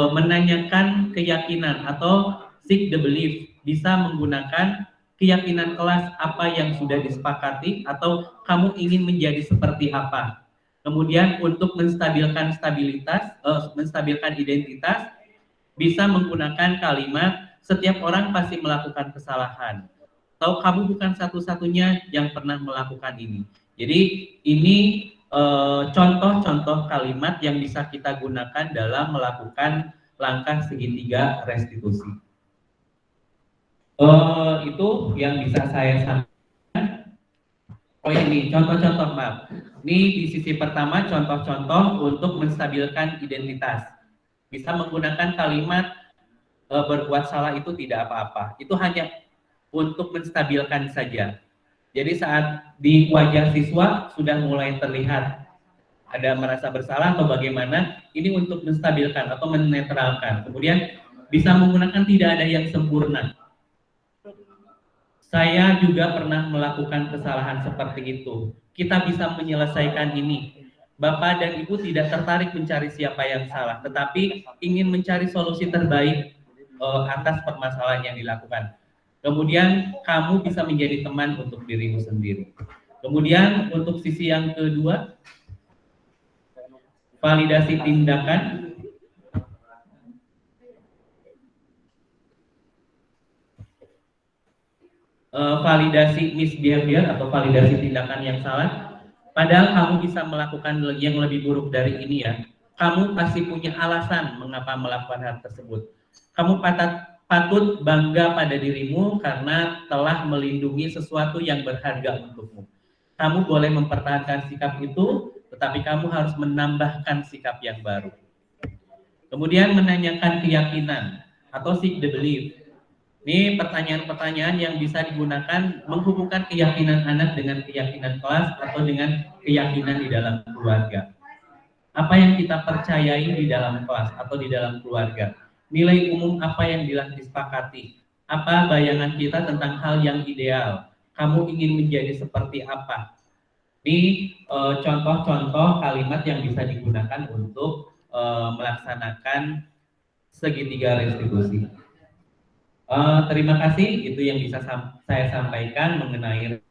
menanyakan keyakinan atau seek the belief. Bisa menggunakan keyakinan kelas apa yang sudah disepakati atau kamu ingin menjadi seperti apa. Kemudian untuk menstabilkan identitas bisa menggunakan kalimat setiap orang pasti melakukan kesalahan atau kamu bukan satu-satunya yang pernah melakukan ini. Jadi ini contoh-contoh kalimat yang bisa kita gunakan dalam melakukan langkah segitiga restitusi. Itu yang bisa saya sampaikan. Oh ini contoh-contoh Mbak. Ini di sisi pertama contoh-contoh untuk menstabilkan identitas. Bisa menggunakan kalimat berbuat salah itu tidak apa-apa. Itu hanya untuk menstabilkan saja. Jadi saat di wajah siswa sudah mulai terlihat ada merasa bersalah atau bagaimana, ini untuk menstabilkan atau menetralkan. Kemudian bisa menggunakan tidak ada yang sempurna. Saya juga pernah melakukan kesalahan seperti itu. Kita bisa menyelesaikan ini. Bapak dan Ibu tidak tertarik mencari siapa yang salah, tetapi ingin mencari solusi terbaik atas permasalahan yang dilakukan. Kemudian kamu bisa menjadi teman untuk dirimu sendiri. Kemudian untuk sisi yang kedua, validasi tindakan. Validasi misbehavior atau validasi tindakan yang salah. Padahal kamu bisa melakukan yang lebih buruk dari ini ya. Kamu pasti punya alasan mengapa melakukan hal tersebut. Kamu patut bangga pada dirimu karena telah melindungi sesuatu yang berharga untukmu. Kamu boleh mempertahankan sikap itu, tetapi kamu harus menambahkan sikap yang baru. Kemudian menanyakan keyakinan atau seek the belief. Ini pertanyaan-pertanyaan yang bisa digunakan menghubungkan keyakinan anak dengan keyakinan kelas atau dengan keyakinan di dalam keluarga. Apa yang kita percayai di dalam kelas atau di dalam keluarga? Nilai umum apa yang disepakati? Apa bayangan kita tentang hal yang ideal? Kamu ingin menjadi seperti apa? Ini contoh-contoh kalimat yang bisa digunakan untuk melaksanakan segitiga restitusi. Terima kasih, itu yang bisa saya sampaikan mengenai.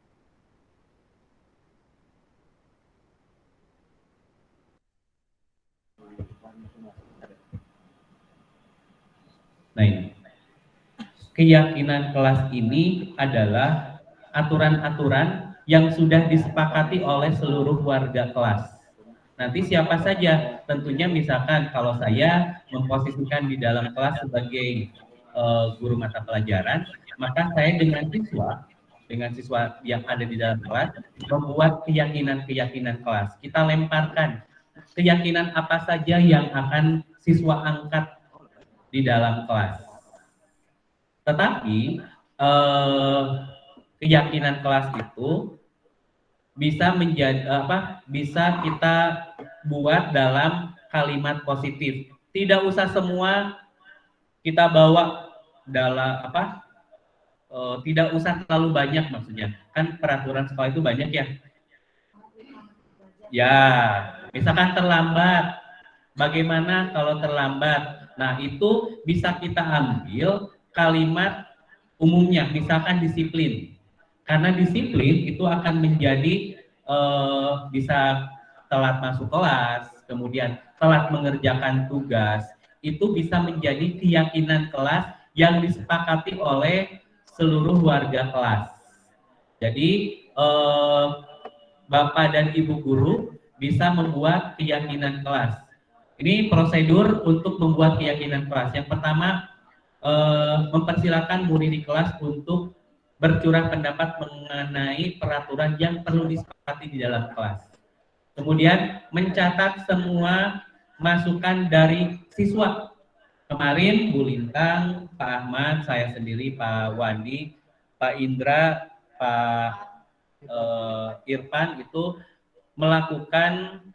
Nah ini, keyakinan kelas ini adalah aturan-aturan yang sudah disepakati oleh seluruh warga kelas. Nanti siapa saja, tentunya misalkan kalau saya memposisikan di dalam kelas sebagai guru mata pelajaran, maka saya dengan siswa yang ada di dalam kelas membuat keyakinan-keyakinan kelas. Kita lemparkan keyakinan apa saja yang akan siswa angkat di dalam kelas. Tetapi keyakinan kelas itu bisa menjadi bisa kita buat dalam kalimat positif. Tidak usah semua kita bawa dalam tidak usah terlalu banyak maksudnya. Kan peraturan sekolah itu banyak ya. Ya, misalkan terlambat. Bagaimana kalau terlambat? Nah, itu bisa kita ambil kalimat umumnya, misalkan disiplin. Karena disiplin itu akan menjadi bisa telat masuk kelas, kemudian telat mengerjakan tugas. Itu bisa menjadi keyakinan kelas yang disepakati oleh seluruh warga kelas. Jadi Bapak dan Ibu guru bisa membuat keyakinan kelas. Ini prosedur untuk membuat keyakinan kelas. Yang pertama, mempersilakan murid di kelas untuk bercurah pendapat mengenai peraturan yang perlu disepakati di dalam kelas. Kemudian mencatat semua masukan dari siswa. Kemarin Bu Lintang, Pak Ahmad, saya sendiri, Pak Wandi, Pak Indra, Pak Irfan itu melakukan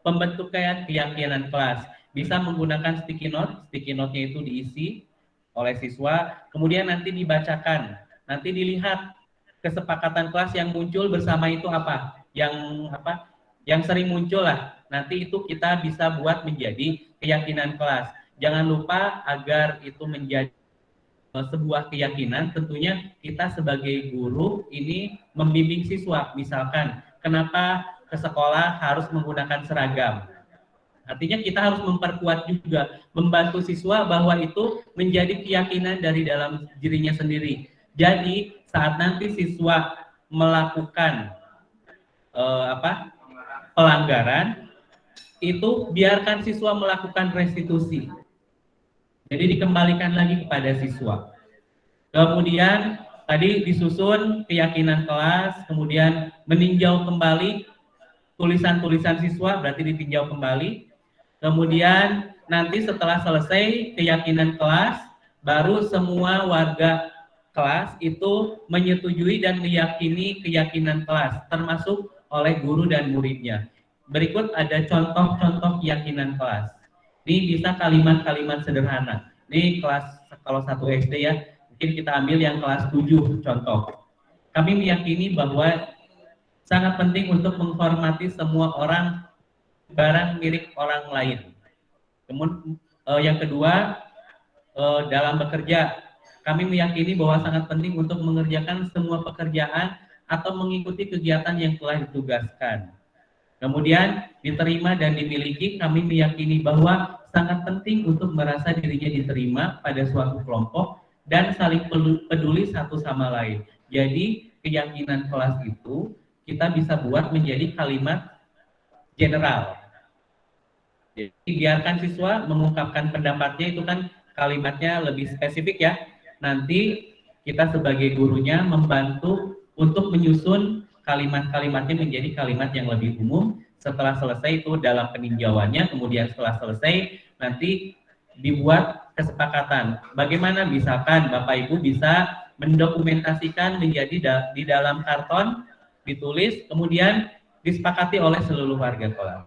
pembentukan keyakinan kelas. Bisa menggunakan sticky note-nya itu diisi oleh siswa, kemudian nanti dibacakan, nanti dilihat kesepakatan kelas yang muncul bersama itu apa, yang sering muncul lah. Nanti itu kita bisa buat menjadi keyakinan kelas. Jangan lupa agar itu menjadi sebuah keyakinan, tentunya kita sebagai guru ini membimbing siswa. Misalkan, kenapa ke sekolah harus menggunakan seragam? Artinya kita harus memperkuat juga, membantu siswa bahwa itu menjadi keyakinan dari dalam dirinya sendiri. Jadi saat nanti siswa melakukan pelanggaran, itu biarkan siswa melakukan restitusi. Jadi dikembalikan lagi kepada siswa. Kemudian tadi disusun keyakinan kelas, kemudian meninjau kembali tulisan-tulisan siswa, berarti ditinjau kembali. Kemudian nanti setelah selesai keyakinan kelas, baru semua warga kelas itu menyetujui dan meyakini keyakinan kelas, termasuk oleh guru dan muridnya. Berikut ada contoh-contoh keyakinan kelas. Ini bisa kalimat-kalimat sederhana. Ini kelas kalau 1 SD ya, mungkin kita ambil yang kelas 7 contoh. Kami meyakini bahwa sangat penting untuk menghormati semua orang, barang milik orang lain. Kemudian yang kedua, dalam bekerja, kami meyakini bahwa sangat penting untuk mengerjakan semua pekerjaan atau mengikuti kegiatan yang telah ditugaskan. Kemudian diterima dan dimiliki, kami meyakini bahwa sangat penting untuk merasa dirinya diterima pada suatu kelompok dan saling peduli satu sama lain. Jadi keyakinan kelas itu kita bisa buat menjadi kalimat general. Jadi biarkan siswa mengungkapkan pendapatnya, itu kan kalimatnya lebih spesifik ya. Nanti kita sebagai gurunya membantu untuk menyusun kalimat-kalimatnya menjadi kalimat yang lebih umum. Setelah selesai itu dalam peninjauannya, kemudian setelah selesai nanti dibuat kesepakatan. Bagaimana misalkan Bapak Ibu bisa mendokumentasikan menjadi di dalam karton, ditulis, kemudian disepakati oleh seluruh warga kelas.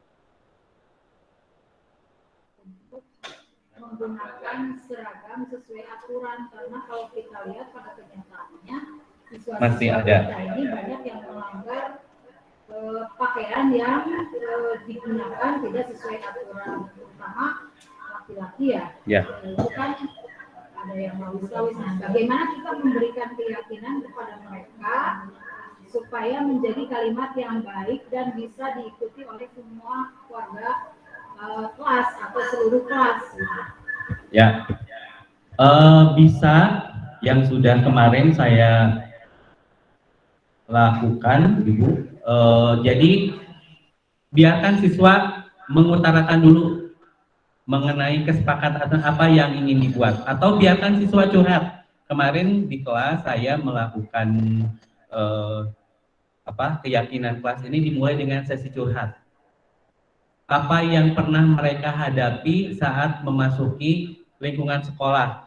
Menggunakan seragam sesuai aturan, karena kalau kita lihat pada kenyataannya siswa masih ada kita ini banyak yang melanggar pakaian yang digunakan tidak sesuai aturan, terutama laki-laki ya. Itu kan ada yang lawis-lawis. Nah, bagaimana kita memberikan keyakinan kepada mereka supaya menjadi kalimat yang baik dan bisa diikuti oleh semua warga kelas atau seluruh kelas. Ya, bisa yang sudah kemarin saya lakukan, Ibu. Jadi biarkan siswa mengutarakan dulu mengenai kesepakatan apa yang ingin dibuat, atau biarkan siswa curhat. Kemarin di kelas saya melakukan keyakinan kelas ini dimulai dengan sesi curhat. Apa yang pernah mereka hadapi saat memasuki lingkungan sekolah.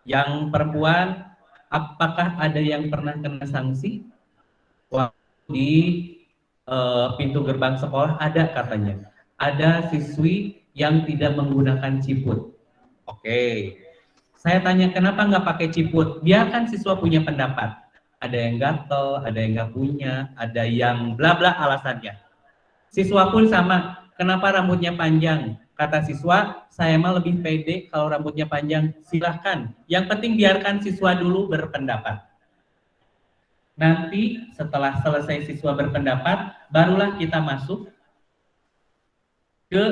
Yang perempuan, apakah ada yang pernah kena sanksi? Waktu di pintu gerbang sekolah ada katanya. Ada siswi yang tidak menggunakan ciput. Oke. Saya tanya kenapa nggak pakai ciput? Biarkan siswa punya pendapat. Ada yang gatel, ada yang nggak punya, ada yang bla bla alasannya. Siswa pun sama. Kenapa rambutnya panjang? Kata siswa, saya mah lebih pede kalau rambutnya panjang. Silahkan. Yang penting biarkan siswa dulu berpendapat. Nanti setelah selesai siswa berpendapat, barulah kita masuk ke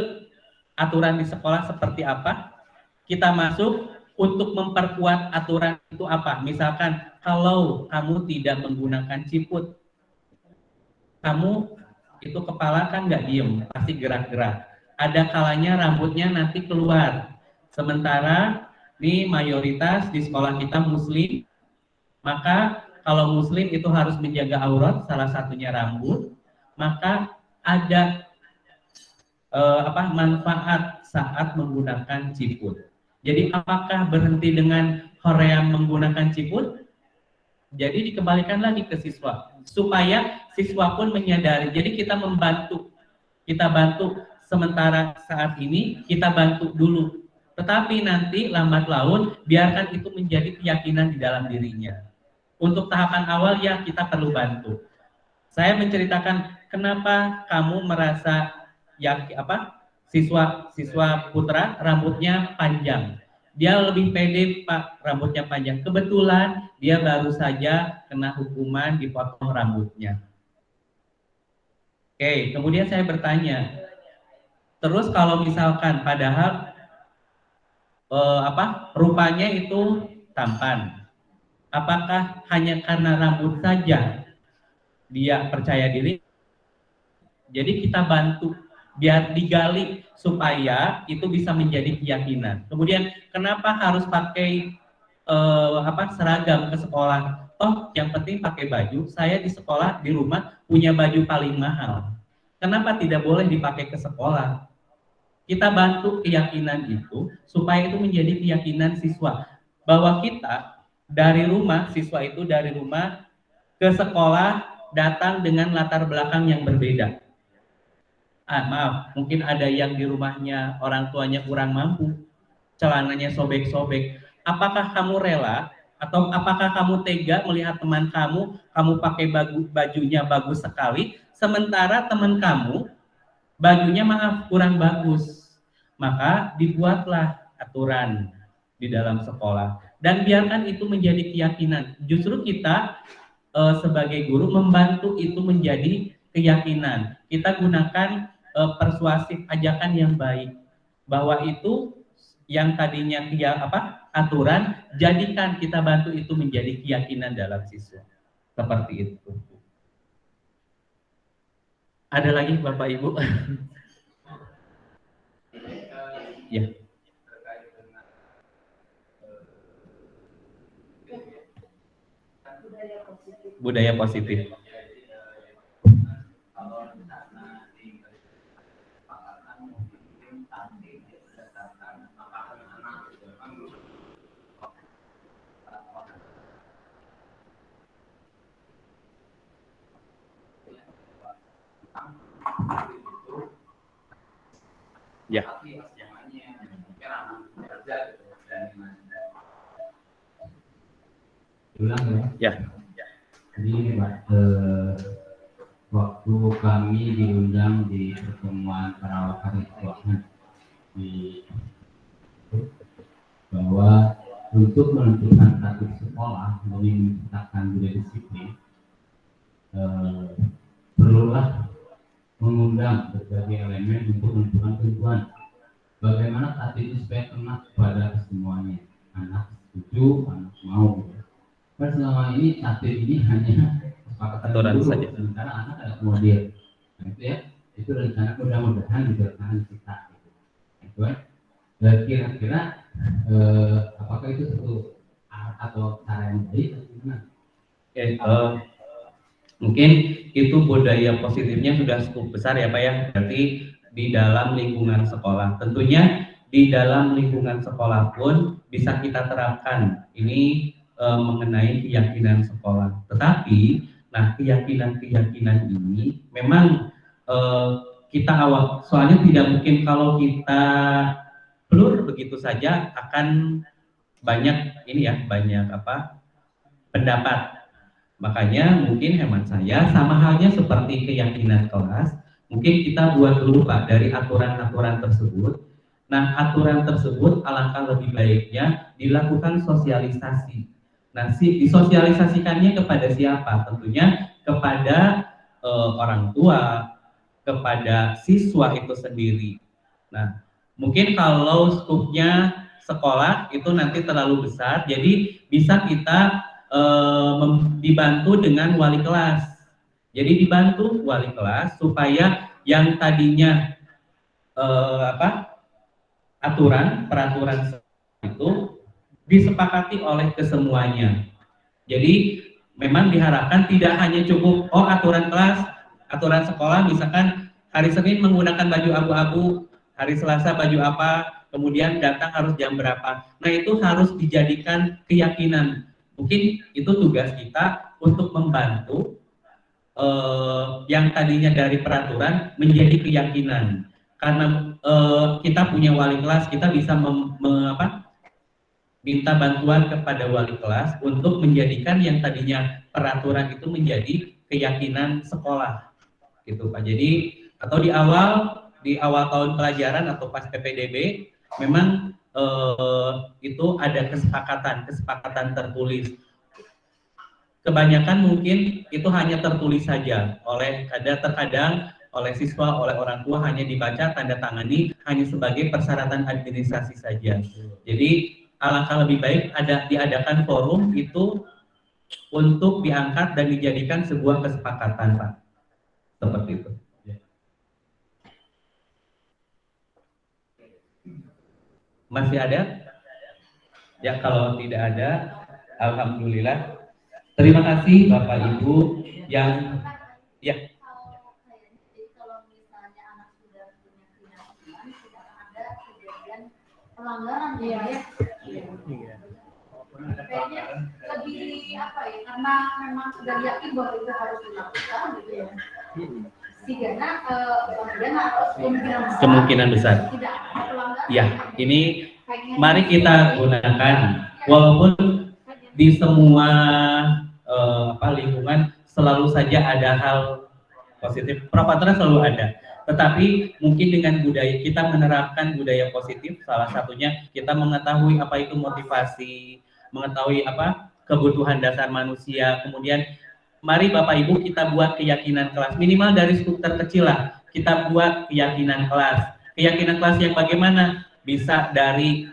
aturan di sekolah seperti apa. Kita masuk untuk memperkuat aturan itu apa. Misalkan kalau kamu tidak menggunakan ciput, kamu itu kepala kan nggak diem, pasti gerak-gerak. Ada kalanya rambutnya nanti keluar. Sementara ini mayoritas di sekolah kita muslim, maka kalau muslim itu harus menjaga aurat, salah satunya rambut. Maka ada manfaat saat menggunakan ciput. Jadi apakah berhenti dengan hoream menggunakan ciput? Jadi dikembalikan lagi ke siswa supaya siswa pun menyadari. Jadi kita membantu, kita bantu sementara saat ini kita bantu dulu. Tetapi nanti lambat laun biarkan itu menjadi keyakinan di dalam dirinya. Untuk tahapan awal ya kita perlu bantu. Saya menceritakan kenapa kamu merasa siswa putra rambutnya panjang. Dia lebih pede Pak, rambutnya panjang. Kebetulan dia baru saja kena hukuman dipotong rambutnya. Oke, kemudian saya bertanya, terus kalau misalkan padahal rupanya itu tampan, apakah hanya karena rambut saja dia percaya diri? Jadi kita bantu biar digali supaya itu bisa menjadi keyakinan. Kemudian kenapa harus pakai seragam ke sekolah. Toh yang penting pakai baju. Saya di sekolah di rumah punya baju paling mahal. Kenapa tidak boleh dipakai ke sekolah? Kita bantu keyakinan itu supaya itu menjadi keyakinan siswa bahwa kita dari rumah, siswa itu dari rumah ke sekolah datang dengan latar belakang yang berbeda. Maaf, mungkin ada yang di rumahnya orang tuanya kurang mampu, celananya sobek-sobek. Apakah kamu rela atau apakah kamu tega melihat teman kamu pakai bajunya bagus sekali, sementara teman kamu bajunya maaf kurang bagus? Maka dibuatlah aturan di dalam sekolah dan biarkan itu menjadi keyakinan. Justru kita sebagai guru membantu itu menjadi keyakinan. Kita gunakan persuasif ajakan yang baik bahwa itu yang tadinya aturan, jadikan kita bantu itu menjadi keyakinan dalam siswa. Seperti itu. Ada lagi Bapak Ibu? Ya. Budaya positif. Ya. Ulang ya. Ya. Jadi waktu kami diundang di pertemuan para wakil keuangan di bahwa untuk menentukan status sekolah demi menciptakan budaya disiplin perlulah mengundang berbagai elemen untuk menentukan tujuan bagaimana saat itu supaya kena kepada semuanya, anak setuju, anak mau. Kan selama ini tatib ini hanya aturan guru, saja. sementara anak ada model. Nah, itu ya, itu rencana mudah-mudahan dilaksanakan kita. Itu kan. Kira-kira apakah itu satu atau cara yang baik atau gimana? Mungkin itu budaya positifnya sudah cukup besar ya Pak ya, berarti di dalam lingkungan sekolah. Tentunya di dalam lingkungan sekolah pun bisa kita terapkan ini mengenai keyakinan sekolah. Tetapi, nah keyakinan-keyakinan ini memang kita awal, soalnya tidak mungkin kalau kita blur begitu saja akan banyak ini ya, banyak pendapat. Makanya mungkin hemat saya sama halnya seperti keyakinan kelas, mungkin kita buat dulu Pak dari aturan-aturan tersebut. Nah, aturan tersebut alangkah lebih baiknya dilakukan sosialisasi. Nah, disosialisasikannya kepada siapa? Tentunya kepada orang tua, kepada siswa itu sendiri. Nah, mungkin kalau skupnya sekolah itu nanti terlalu besar, jadi bisa kita dibantu dengan wali kelas. Jadi dibantu wali kelas supaya yang tadinya peraturan itu disepakati oleh kesemuanya. Jadi memang diharapkan tidak hanya cukup aturan kelas, aturan sekolah misalkan hari Senin menggunakan baju abu-abu, hari Selasa baju apa, kemudian datang harus jam berapa. Nah, itu harus dijadikan keyakinan. Mungkin itu tugas kita untuk membantu yang tadinya dari peraturan menjadi keyakinan. Karena kita punya wali kelas, kita bisa minta bantuan kepada wali kelas untuk menjadikan yang tadinya peraturan itu menjadi keyakinan sekolah, gitu Pak. Jadi atau di awal tahun pelajaran atau pas PPDB memang itu ada kesepakatan tertulis. Kebanyakan mungkin itu hanya tertulis saja terkadang oleh siswa, oleh orang tua hanya dibaca tanda tangani hanya sebagai persyaratan administrasi saja. Jadi alangkah lebih baik diadakan forum itu untuk diangkat dan dijadikan sebuah kesepakatan Pak. Seperti itu. Masih ada? Ya, kalau tidak ada, alhamdulillah. Terima kasih Bapak Ibu yang ya. Kalau misalnya anak sudah punya keyakinan, tidak ada kejadian pelanggaran ya. Iya. Kayaknya lebih apa ya? Karena memang sudah yakin bahwa itu harus dilakukan gitu ya. Sehingga kemudian harus kemungkinan besar. Tidak ada pelanggaran. Ya, ini mari kita gunakan walaupun di semua lingkungan selalu saja ada hal positif, propatra selalu ada. Tetapi mungkin dengan budaya kita menerapkan budaya positif, salah satunya kita mengetahui apa itu motivasi, mengetahui apa kebutuhan dasar manusia. Kemudian mari Bapak Ibu kita buat keyakinan kelas, minimal dari struktur kecil lah. Kita buat keyakinan kelas. Keyakinan kelas yang bagaimana? Bisa dari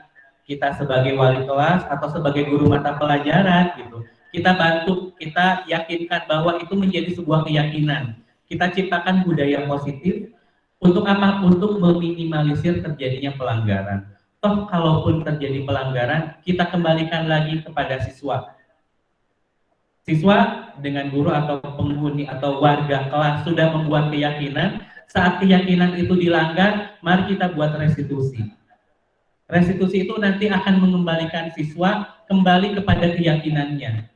kita sebagai wali kelas atau sebagai guru mata pelajaran gitu. Kita bantu, kita yakinkan bahwa itu menjadi sebuah keyakinan. Kita ciptakan budaya positif untuk apa? Untuk meminimalisir terjadinya pelanggaran. Toh kalaupun terjadi pelanggaran, kita kembalikan lagi kepada siswa. Siswa dengan guru atau penghuni atau warga kelas sudah membuat keyakinan, saat keyakinan itu dilanggar, mari kita buat restitusi. Restitusi itu nanti akan mengembalikan siswa kembali kepada keyakinannya.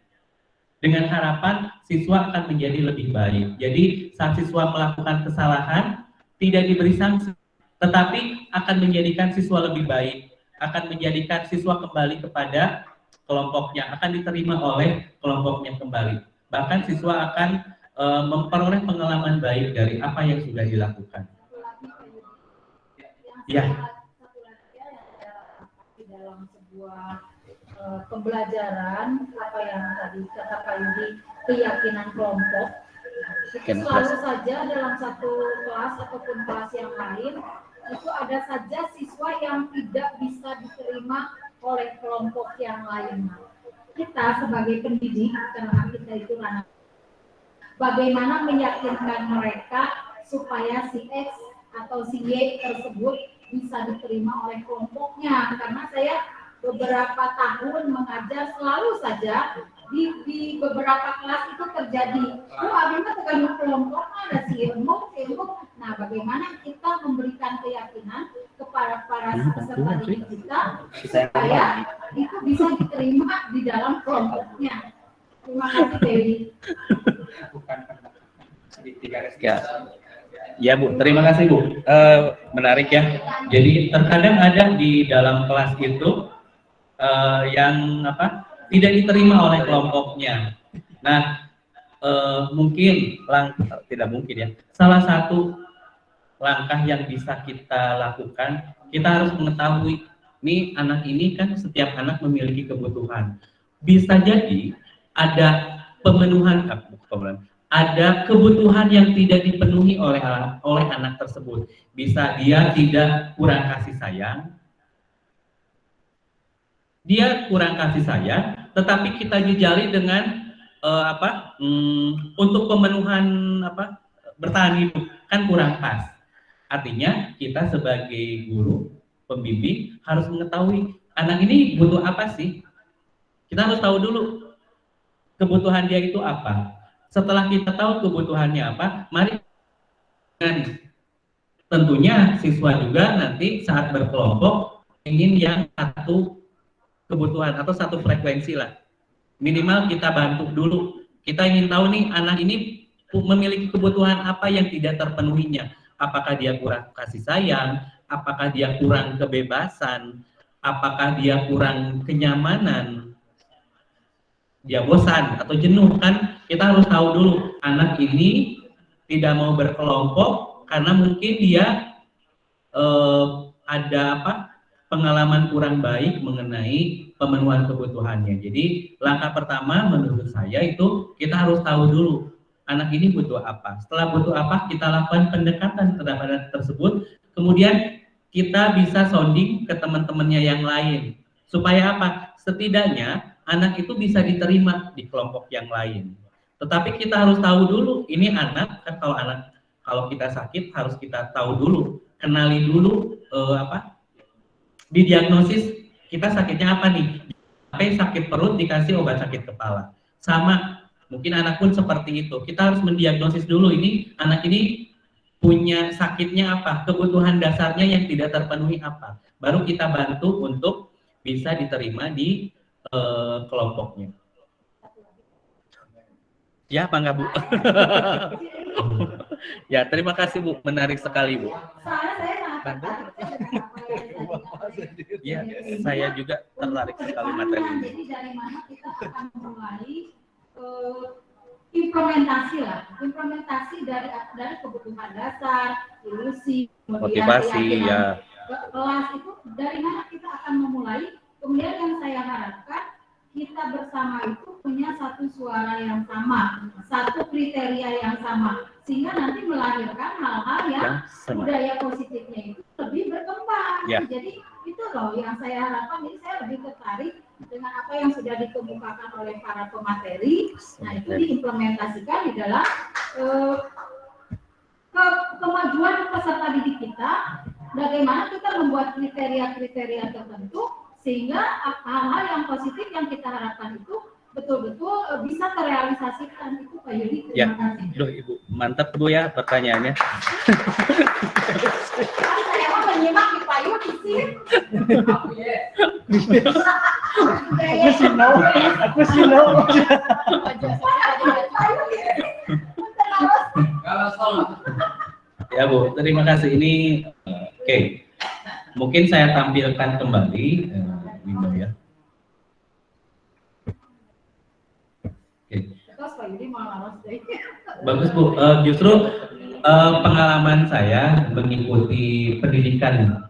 Dengan harapan siswa akan menjadi lebih baik. Jadi saat siswa melakukan kesalahan, tidak diberi sanksi, tetapi akan menjadikan siswa lebih baik, akan menjadikan siswa kembali kepada kelompoknya, akan diterima oleh kelompoknya kembali. Bahkan siswa akan memperoleh pengalaman baik dari apa yang sudah dilakukan. Ya. Di dalam sebuah pembelajaran, apa yang tadi kata Pak Yudi, keyakinan kelompok, itu selalu saja dalam satu kelas ataupun kelas yang lain, itu ada saja siswa yang tidak bisa diterima oleh kelompok yang lain. Kita sebagai pendidik, karena kita itu anak, bagaimana meyakinkan mereka supaya si X atau si Y tersebut bisa diterima oleh kelompoknya. Karena saya beberapa tahun mengajar, selalu saja di beberapa kelas itu terjadi, abimah tergantung kelompok, ada si ilmu. Nah, bagaimana kita memberikan keyakinan kepada para peserta didik kita supaya itu bisa diterima di dalam kelompoknya. Terima kasih, Dewi. Ya Bu, terima kasih Bu. Menarik ya. Jadi terkadang ada di dalam kelas itu yang tidak diterima oleh kelompoknya. Nah, mungkin tidak mungkin ya. Salah satu langkah yang bisa kita lakukan, kita harus mengetahui nih anak ini kan setiap anak memiliki kebutuhan. Bisa jadi ada pemenuhan ada kebutuhan yang tidak dipenuhi oleh anak tersebut. Bisa dia tidak kurang kasih sayang, tetapi kita jejali dengan untuk pemenuhan bertahan hidup kan kurang pas. Artinya kita sebagai guru pembimbing harus mengetahui anak ini butuh apa sih. Kita harus tahu dulu kebutuhan dia itu apa. Setelah kita tahu kebutuhannya apa, mari tentunya siswa juga nanti saat berkelompok ingin yang satu kebutuhan atau satu frekuensi lah. Minimal kita bantu dulu. Kita ingin tahu nih anak ini memiliki kebutuhan apa yang tidak terpenuhinya. Apakah dia kurang kasih sayang, apakah dia kurang kebebasan, apakah dia kurang kenyamanan, dia bosan atau jenuh. Kan kita harus tahu dulu anak ini tidak mau berkelompok karena mungkin dia ada pengalaman kurang baik mengenai pemenuhan kebutuhannya. Jadi langkah pertama menurut saya itu kita harus tahu dulu anak ini butuh apa. Setelah butuh apa, kita lakukan pendekatan terhadap anak tersebut. Kemudian kita bisa sounding ke teman-temannya yang lain. Supaya apa? Setidaknya anak itu bisa diterima di kelompok yang lain. Tetapi kita harus tahu dulu ini anak kan, kalau kita sakit harus kita tahu dulu, kenali dulu didiagnosis kita sakitnya apa nih. sampai sakit perut dikasih obat sakit kepala. Sama, mungkin anak pun seperti itu. Kita harus mendiagnosis dulu ini anak ini punya sakitnya apa, kebutuhan dasarnya yang tidak terpenuhi apa. Baru kita bantu untuk bisa diterima di kelompoknya. Ya, apa enggak, Bu? Ya, terima kasih, Bu. Menarik sekali, Bu. Bantu. Ya, saya juga tertarik sekali materi ini. Jadi dari mana kita akan mulai implementasi dari kebutuhan dasar, ilusi, motivasi, ya. Kelas itu dari mana kita akan memulai. Kemudian yang saya harapkan kita bersama itu punya satu suara yang sama, satu kriteria yang sama, sehingga nanti melahirkan hal-hal yang budaya positifnya itu lebih berkembang. Ya. Jadi itu loh yang saya harapkan. Jadi saya lebih tertarik dengan apa yang sudah dikemukakan oleh para pemateri. Nah, itu diimplementasikan di dalam kemajuan peserta didik kita. Bagaimana kita membuat kriteria-kriteria tertentu sehingga hal-hal yang positif yang kita harapkan itu betul-betul bisa terrealisasikan. Itu Pak Yudi. Terima kasih. Loh, Ibu, mantap Bu ya pertanyaannya. Saya mau menyimak di Pak Yudi sih. Aku sih no. Ya Bu, terima kasih. Ini oke. Mungkin saya tampilkan kembali window ya. Bagus Bu. Justru pengalaman saya mengikuti pendidikan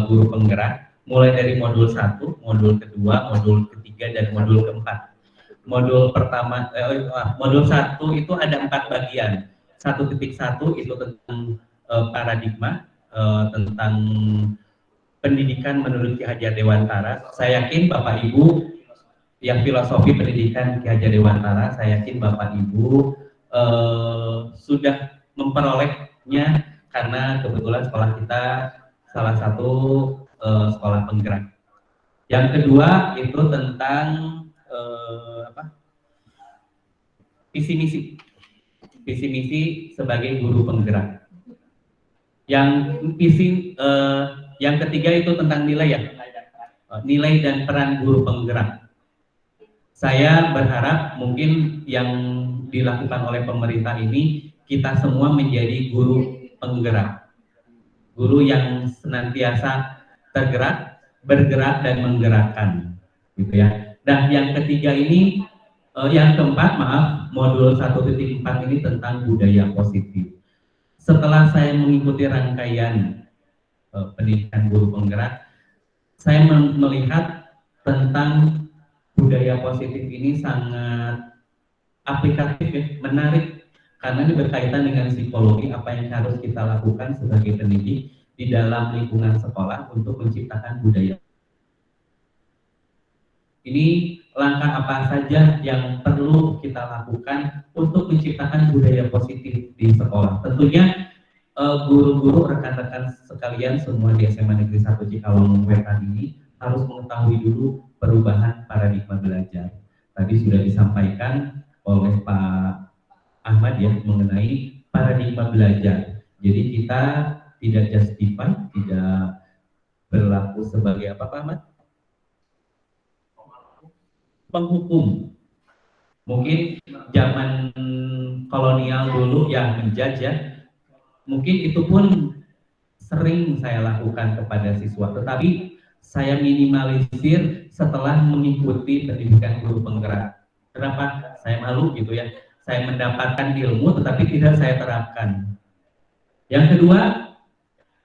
guru penggerak mulai dari modul 1, modul kedua, modul ketiga, dan modul keempat. Modul pertama, modul 1 itu ada 4 bagian. 1.1 itu tentang paradigma, tentang pendidikan menurut Ki Hajar Dewantara. Saya yakin Bapak Ibu yang filosofi pendidikan Ki Hajar Dewantara, saya yakin Bapak Ibu sudah memperolehnya karena kebetulan sekolah kita salah satu sekolah penggerak. Yang kedua itu tentang visi misi sebagai guru penggerak. Yang ketiga itu tentang nilai ya, nilai dan peran guru penggerak. Saya berharap mungkin yang dilakukan oleh pemerintah ini kita semua menjadi guru penggerak, guru yang senantiasa tergerak, bergerak dan menggerakkan, gitu ya. Dan yang ketiga ini, yang keempat modul 1.4 ini tentang budaya positif. Setelah saya mengikuti rangkaian pendidikan guru penggerak, saya melihat tentang budaya positif ini sangat aplikatif ya, menarik, karena ini berkaitan dengan psikologi apa yang harus kita lakukan sebagai pendidik di dalam lingkungan sekolah untuk menciptakan budaya. Ini langkah apa saja yang perlu kita lakukan untuk menciptakan budaya positif di sekolah. Tentunya guru-guru, rekan-rekan sekalian semua di SMA Negeri 1 Cikalong Wetan ini harus mengetahui dulu perubahan paradigma belajar. Tadi sudah disampaikan oleh Pak Ahmad ya mengenai paradigma belajar. Jadi kita tidak justify, tidak berlaku sebagai apa Pak Ahmad? Penghukum. Mungkin zaman kolonial dulu yang menjajah, mungkin itu pun sering saya lakukan kepada siswa, tetapi saya minimalisir setelah mengikuti pendidikan guru penggerak. Kenapa? Saya malu gitu ya. Saya mendapatkan ilmu tetapi tidak saya terapkan. Yang kedua,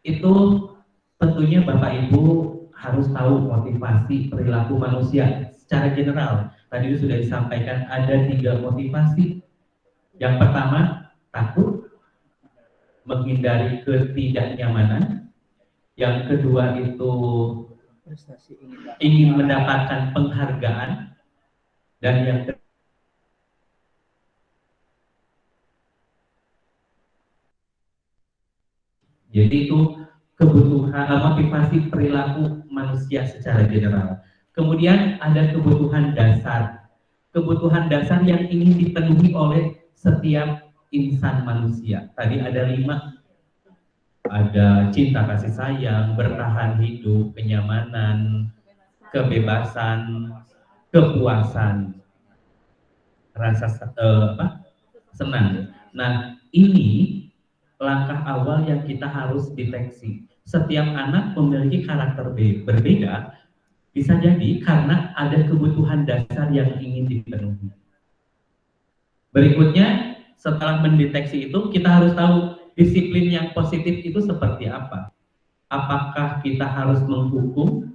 itu tentunya Bapak Ibu harus tahu motivasi perilaku manusia secara general. Tadi sudah disampaikan ada 3 motivasi. Yang pertama, takut, menghindari ketidaknyamanan. Yang kedua itu ingin mendapatkan penghargaan. Dan yang jadi itu kebutuhan motivasi perilaku manusia secara general. Kemudian ada kebutuhan dasar. Kebutuhan dasar yang ingin dipenuhi oleh setiap insan manusia. Tadi ada 5. Ada cinta kasih sayang, bertahan hidup, kenyamanan, kebebasan, kepuasan, rasa senang. Nah, ini langkah awal yang kita harus deteksi. Setiap anak memiliki karakter berbeda, bisa jadi karena ada kebutuhan dasar yang ingin dipenuhi. Berikutnya, setelah mendeteksi itu, kita harus tahu disiplin yang positif itu seperti apa. Apakah kita harus menghukum?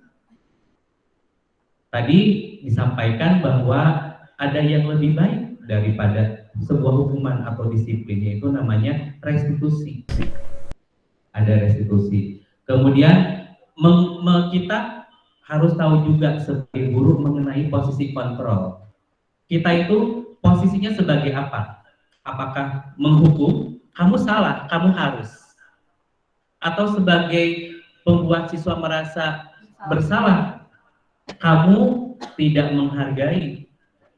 Tadi disampaikan bahwa ada yang lebih baik daripada sebuah hukuman atau disiplin, yaitu namanya restitusi. Ada restitusi. Kemudian kita harus tahu juga sebagai guru mengenai posisi kontrol. Kita itu posisinya sebagai apa? Apakah menghukum? Kamu salah, kamu harus. Atau sebagai pembuat siswa merasa bersalah, kamu tidak menghargai.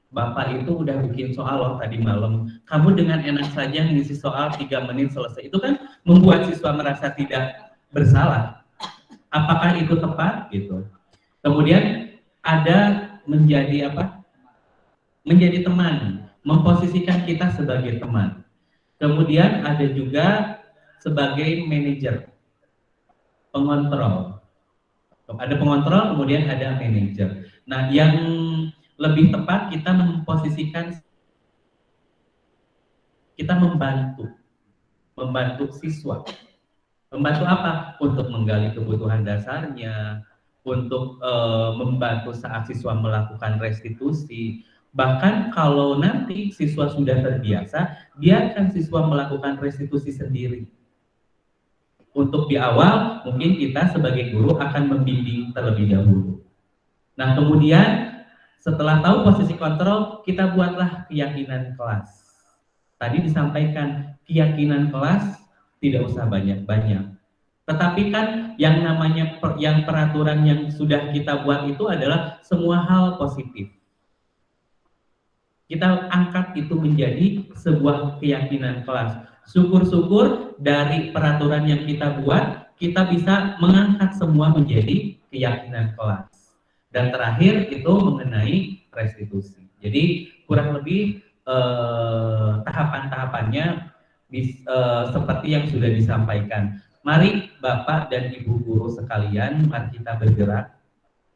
Bapak itu udah bikin soal loh tadi malam. Kamu dengan enak saja ngisi soal 3 menit selesai. Itu kan membuat siswa merasa tidak bersalah. Apakah itu tepat? Gitu. Kemudian ada menjadi apa? Menjadi teman, memposisikan kita sebagai teman. Kemudian ada juga sebagai manajer, pengontrol. Ada pengontrol, kemudian ada manajer. Nah, yang lebih tepat kita memposisikan, kita membantu siswa. Membantu apa? Untuk menggali kebutuhan dasarnya, untuk membantu saat siswa melakukan restitusi. Bahkan kalau nanti siswa sudah terbiasa, biarkan siswa melakukan restitusi sendiri. Untuk di awal, mungkin kita sebagai guru akan membimbing terlebih dahulu. Nah, kemudian setelah tahu posisi kontrol, kita buatlah keyakinan kelas. Tadi disampaikan, keyakinan kelas tidak usah banyak-banyak. Tetapi kan yang namanya yang peraturan yang sudah kita buat itu adalah semua hal positif. Kita angkat itu menjadi sebuah keyakinan kelas. Syukur-syukur dari peraturan yang kita buat, kita bisa mengangkat semua menjadi keyakinan kelas. Dan terakhir itu mengenai restitusi. Jadi kurang lebih tahapan-tahapannya seperti yang sudah disampaikan. Mari Bapak dan Ibu guru sekalian, mari kita bergerak.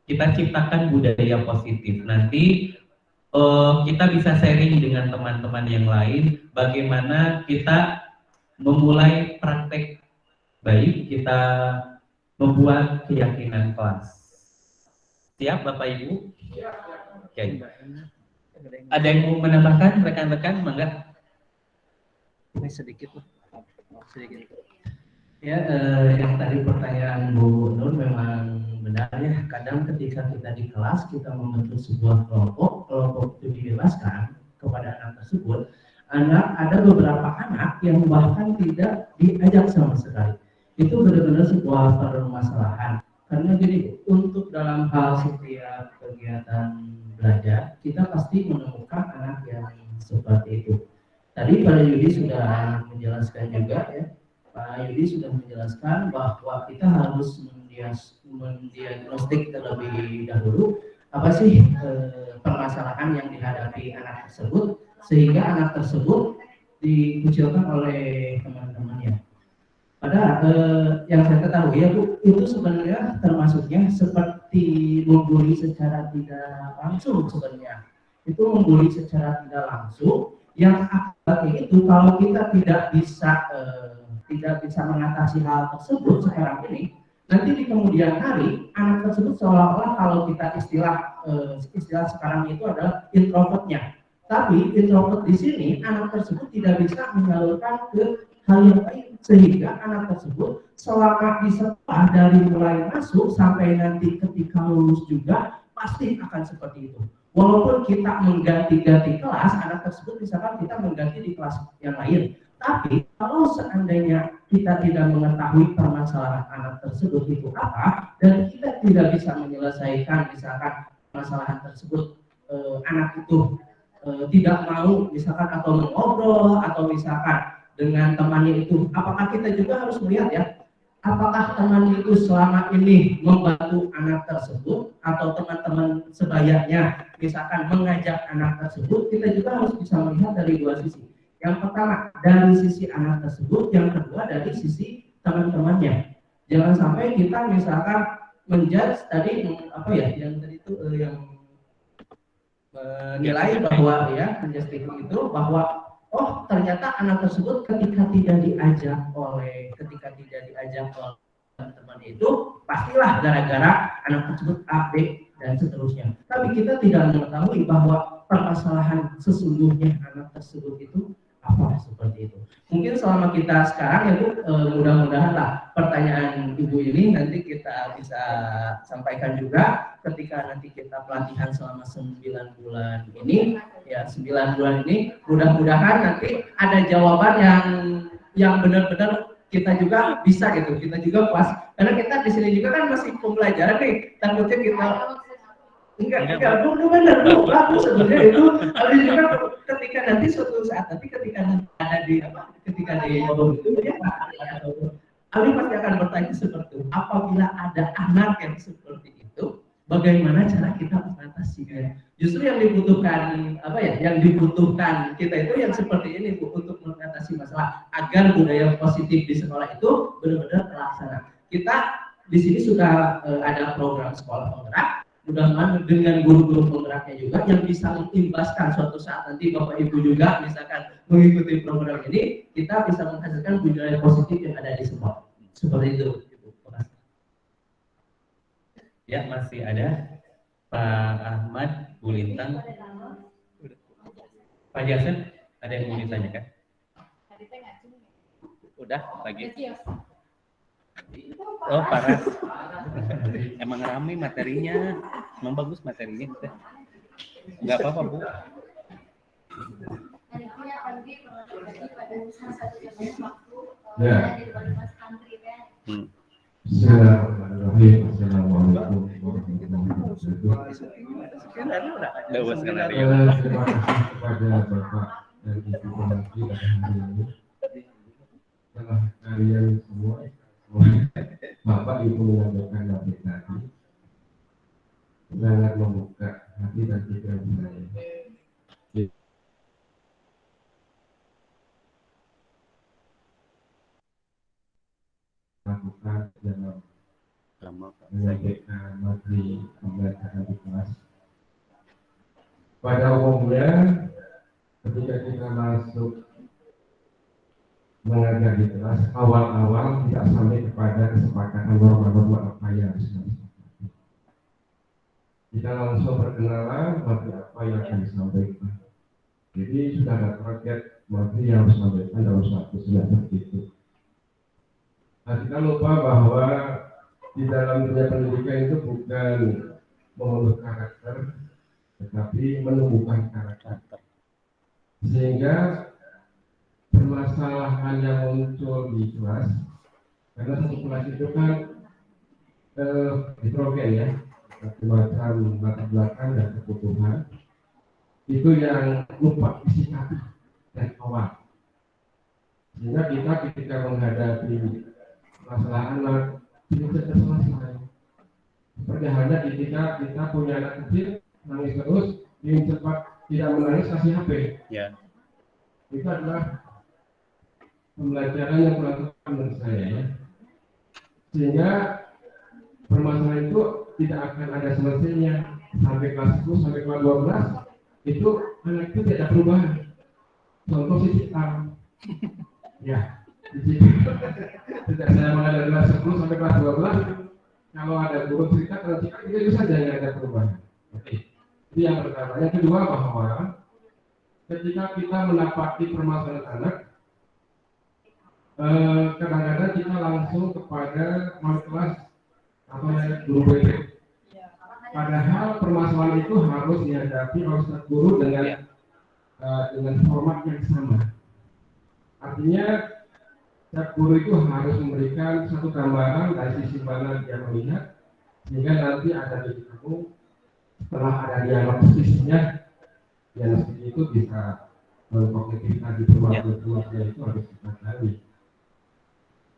Kita ciptakan budaya positif. Nanti kita bisa sharing dengan teman-teman yang lain bagaimana kita memulai praktek baik, kita membuat keyakinan kelas. Siap Bapak Ibu? Oke. Ada yang mau menambahkan rekan-rekan? Mangga. Ini sedikit. Ya, yang tadi pertanyaan Bu Nur memang benar ya. Kadang ketika kita di kelas, kita membentuk sebuah kelompok itu dibebaskan kepada anak tersebut. Ada beberapa anak yang bahkan tidak diajak sama sekali. Itu benar-benar sebuah permasalahan. Karena jadi untuk dalam hal setiap kegiatan belajar, kita pasti menemukan anak yang seperti itu. Tadi Pak Yudi sudah menjelaskan juga ya. Pak Yudi sudah menjelaskan bahwa kita harus mendiagnostik terlebih dahulu apa sih permasalahan yang dihadapi anak tersebut sehingga anak tersebut dikucilkan oleh teman-temannya. Padahal yang saya ketahui ya Bu, itu sebenarnya termasuknya seperti membuli secara tidak langsung sebenarnya. Itu membuli secara tidak langsung yang akibatnya itu kalau kita tidak bisa mengatasi hal tersebut sekarang ini, nanti di kemudian hari anak tersebut seolah-olah kalau kita istilah sekarang itu adalah introvertnya. Tapi introvert di sini anak tersebut tidak bisa menyalurkan ke hal yang lain sehingga anak tersebut selama di sekolah dari mulai masuk sampai nanti ketika lulus juga pasti akan seperti itu. Walaupun kita mengganti-ganti kelas, anak tersebut misalkan kita mengganti di kelas yang lain. Tapi kalau seandainya kita tidak mengetahui permasalahan anak tersebut itu apa dan kita tidak bisa menyelesaikan misalkan permasalahan tersebut anak itu tidak mau misalkan atau mengobrol atau misalkan dengan temannya itu, apakah kita juga harus melihat ya, apakah teman itu selama ini membantu anak tersebut atau teman-teman sebayanya misalkan mengajak anak tersebut. Kita juga harus bisa melihat dari dua sisi. Yang pertama dari sisi anak tersebut, yang kedua dari sisi teman-temannya. Jangan sampai kita misalkan menjudge tadi apa ya, yang tadi itu yang menilai bahwa ya menjustifikasi itu bahwa oh ternyata anak tersebut ketika tidak diajak oleh teman-teman itu pastilah gara-gara anak tersebut A, B dan seterusnya. Tapi kita tidak mengetahui bahwa permasalahan sesungguhnya anak tersebut itu apa seperti itu. Mungkin selama kita sekarang ya Bu, mudah-mudahan lah pertanyaan Ibu ini nanti kita bisa sampaikan juga ketika nanti kita pelatihan selama 9 bulan ini ya, 9 bulan ini mudah-mudahan nanti ada jawaban yang benar-benar kita juga bisa gitu, kita juga puas karena kita di sini juga kan masih pembelajaran nih, takutnya kita enggak benar bagus sebenarnya itu. Tapi juga ketika nanti suatu saat nanti ketika nanti ada di ketika di forum itu ya Ali pasti akan bertanya seperti itu. Apabila ada anak yang seperti itu, bagaimana cara kita mengatasinya? Justru yang dibutuhkan apa ya? Yang dibutuhkan kita itu yang seperti ini Bu, untuk mengatasi masalah agar budaya positif di sekolah itu benar-benar terlaksana. Kita di sini sudah ada program sekolah penggerak. Mudah-mudahan dengan guru-guru penggeraknya juga yang bisa mengimbaskan suatu saat nanti Bapak Ibu juga misalkan mengikuti program ini, kita bisa menghasilkan budaya positif yang ada di sekolah. Seperti itu. Ya, masih ada Pak Ahmad, Bu Lintang, Pak Jason, ada yang mau ditanyakan? Udah lagi. Oh parah. Emang ramai materinya, emang bagus materinya. Nggak apa-apa Bu. Ya. Bismillahirrahmanirrahim. Assalamualaikum warahmatullahi wabarakatuh. Terima kasih kepada Bapak dan Ibu Menteri pada hari ini. Setelah kalian semua Bapak Ibu menyampaikan materi tadi sangat membuka hati dan pikiran saya. Lakukan dalam menyampaikan materi pembelajaran di kelas. Pada umumnya ketika kita masuk mengajar di kelas, awal-awal tidak sampai kepada kesepakatan norma-norma apa yang harus disepakati. Kita langsung perkenalan materi apa yang akan disampaikan. Jadi sudah ada target materi yang harus disampaikan dalam suatu semester itu. Nah, kita lupa bahwa di dalam dunia pendidikan itu bukan membentuk karakter, tetapi menumbuhkan karakter. Sehingga permasalahan yang muncul di kelas, karena satu kelas itu kan heterogen ya, macam latar belakang dan kebutuhan, itu yang lupa disikapi dari awal. Sehingga kita ketika menghadapi masalah anak tidak selesai. Seperti halnya ketika kita punya anak kecil nangis terus, ingin cepat tidak menangis kasih HP. Ya. Itu adalah pembelajaran yang melakukan menurut saya ya. Sehingga permasalahan itu tidak akan ada selesainya sampai kelas 10 sampai kelas 12 itu anak itu tidak ada perubahan. Contoh sisi A. Ya. Tidak saya mengajar kelas 10 sampai kelas 12 kalau ada guru cerita kalau cerita itu saja yang ada perubahan. Oke. Itu yang pertama. Yang kedua bahwa ketika kita mendapati permasalahan anak, kadang-kadang kita langsung kepada wali kelas atau guru BP. Padahal permasalahan itu harus dihadapi oleh setiap guru dengan format yang sama. Artinya setiap guru itu harus memberikan satu gambaran dari sisi mana dia melihat, sehingga nanti ada di kamu setelah ada dialog sisnya yang seperti itu bisa mengkognitifkan di keluarga itu harus kita cari.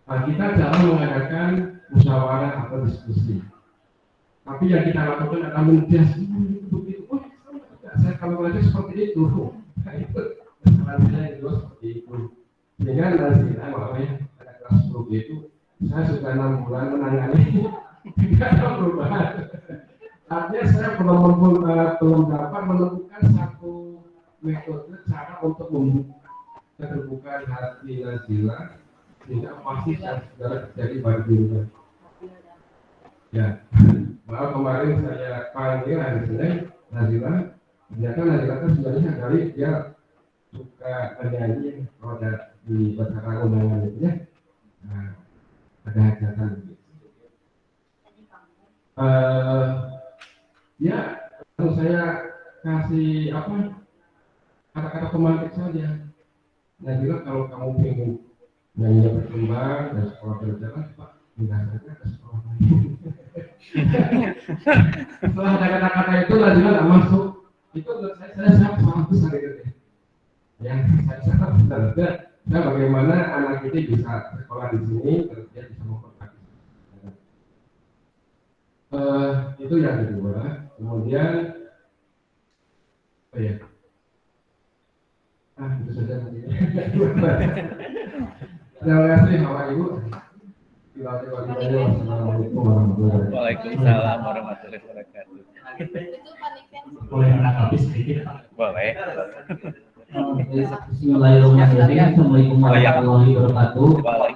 Nah, kita jarang mengadakan musyawarah atau diskusi. Tapi yang kita lakukan adalah menjadi begitu. Oh, saya kalau belajar seperti itu. Nah, itu kesalahan saya itu seperti itu. Sehingga nanti makanya ada kelas grup itu saya sudah 6 bulan menangani tidak ada perubahan. Artinya saya belum dapat menemukan satu metode cara untuk membuka keterbukaan hati Nazila sehingga pasti segala terjadi pada dirinya. Ya, maaf kemarin saya panggil hari Senin Nazila, ternyata Nazila itu sebenarnya dari dia suka menyanyi kalau ada di acara undangan itu ya. Nah, ada hajatan begitu. Ya, kalau saya kasih kata-kata pemantik saja. Nazila kalau kamu pengen nyanyinya berkembang dan sekolah berjalan, Pak, pindah saja ke sekolah lain. Setelah ada kata-kata itu Nazila nggak masuk. Itu menurut saya sangat besar itu. Yang saya besar. Nah, bagaimana anak ini bisa sekolah di sini terus dia bisa memperbaiki. Itu yang kedua. Kemudian itu saja nanti. Terima kasih Bapak Ibu. Waalaikumsalam warahmatullahi wabarakatuh. Boleh menanggapi sedikit? Boleh. Bismillahirrahmanirrahim. Assalamualaikum warahmatullahi wabarakatuh.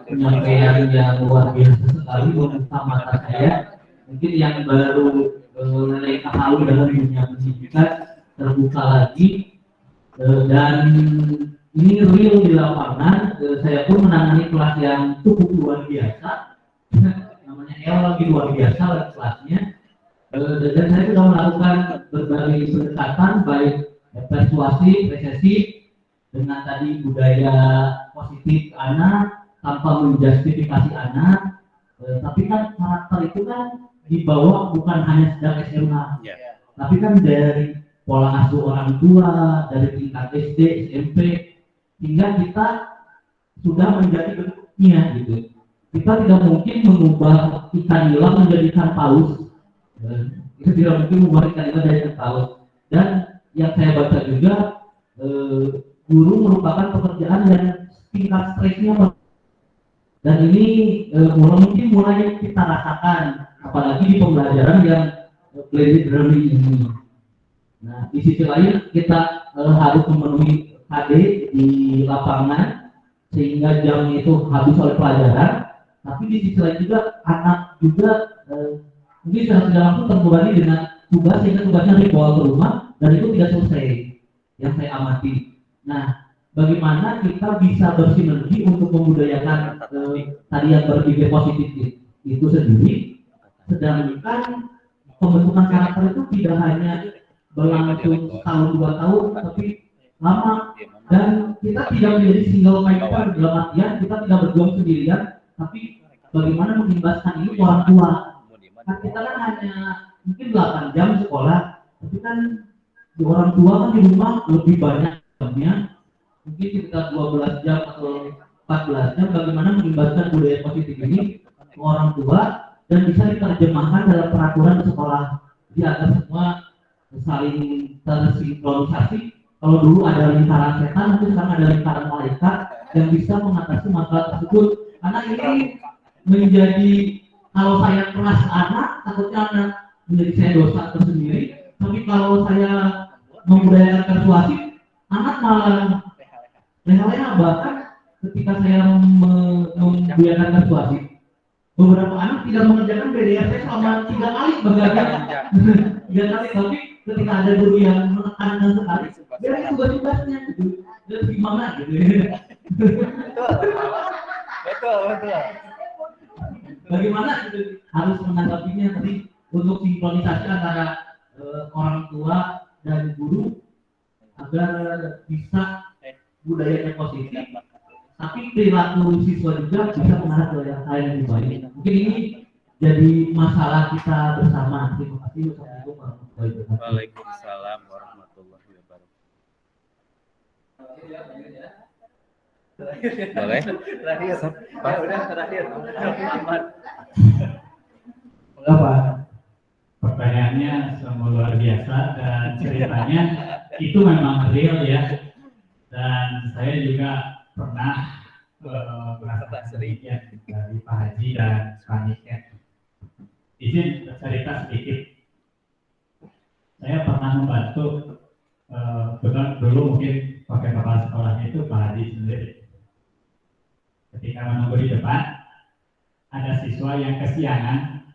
Penyampaian yang luar biasa sekali membuka mata saya. Mungkin yang baru mulai tahu dalam dunia pendidikan terbuka lagi, dan ini real di lapangan. Saya pun menangani kelas yang cukup luar biasa, namanya El lagi luar biasa kelasnya, dan saya sudah melakukan berbagai pendekatan baik persuasif, resesif, dengan tadi budaya positif anak tanpa menjustifikasi anak, tapi kan karakter itu kan dibawa bukan hanya sejak SMA, tapi kan dari pola asuh orang tua, dari tingkat SD, SMP, hingga kita sudah menjadi bentuknya gitu. Kita tidak mungkin mengubah ikan nila menjadi ikan paus. Kita tidak mungkin mengubah ikan nila menjadi ikan paus. Dan yang saya baca juga, guru merupakan pekerjaan yang tingkat stresnya, dan ini mungkin mulai kita rasakan, apalagi di pembelajaran yang blended learning ini. Nah, di sisi lain kita harus memenuhi KD di lapangan sehingga jam itu habis oleh pelajaran, tapi di sisi lain juga anak juga mungkin secara tidak langsung terbebani dengan tugas sehingga tugasnya dibawa ke rumah dan itu tidak selesai yang saya amati. Nah, bagaimana kita bisa bersinergi untuk membudayakan tadi yang berpikir positif itu sendiri, sedangkan pembentukan karakter itu tidak hanya berlangsung setahun 2 tahun, tapi lama, dan kita tidak menjadi single minded dalam artian kita tidak berjuang sendirian, tapi bagaimana mengimbaskan ini ke orang tua. Kan kita kan hanya mungkin 8 jam sekolah, tapi kan di orang tua kan di rumah lebih banyak jamnya, mungkin sekitar 12 jam atau 14 jam. Bagaimana mengimbaskan budaya positif ini ke orang tua dan bisa diterjemahkan dalam peraturan sekolah, jadi agar semua saling tersinkronisasi. Kalau dulu ada lingkaran setan, mungkin sekarang ada lingkaran malaikat yang bisa mengatasi masalah tersebut. Karena ini menjadi, kalau saya keras anak, takutnya anak menjadi saya dosa tersendiri. Tapi kalau saya membudayakan persuasif, anak malah leha-leha. Bahkan ketika saya membudayakan persuasif, beberapa anak tidak mengerjakan PDR saya selama 3 kali bagaimana 3 kali, tapi ketika ada guru yang menekankan sekali, dia tugas-tugasnya gitu, dan gimana gitu. Betul. Bagaimana gitu harus menanggapinya tadi untuk sinkronisasi antara orang tua dan guru agar bisa budayanya positif, tapi perilaku siswa juga bisa mengarah ke yang lain lebih baik. Mungkin ini jadi masalah kita bersama. Terima kasih. Assalamualaikum warahmatullahi wabarakatuh. Waalaikumsalam warahmatullahi wabarakatuh. Boleh? Terakhir. Pak, udah terakhir. Apa? Pertanyaannya sungguh luar biasa dan ceritanya itu memang real ya. Dan saya juga pernah merasakan sedikit dari Pak Haji dan Pak Niken. Izin cerita sedikit. Saya pernah membantu dulu mungkin pakai kepala sekolahnya itu Pak Haji sendiri. Ketika menunggu di depan, ada siswa yang kesiangan.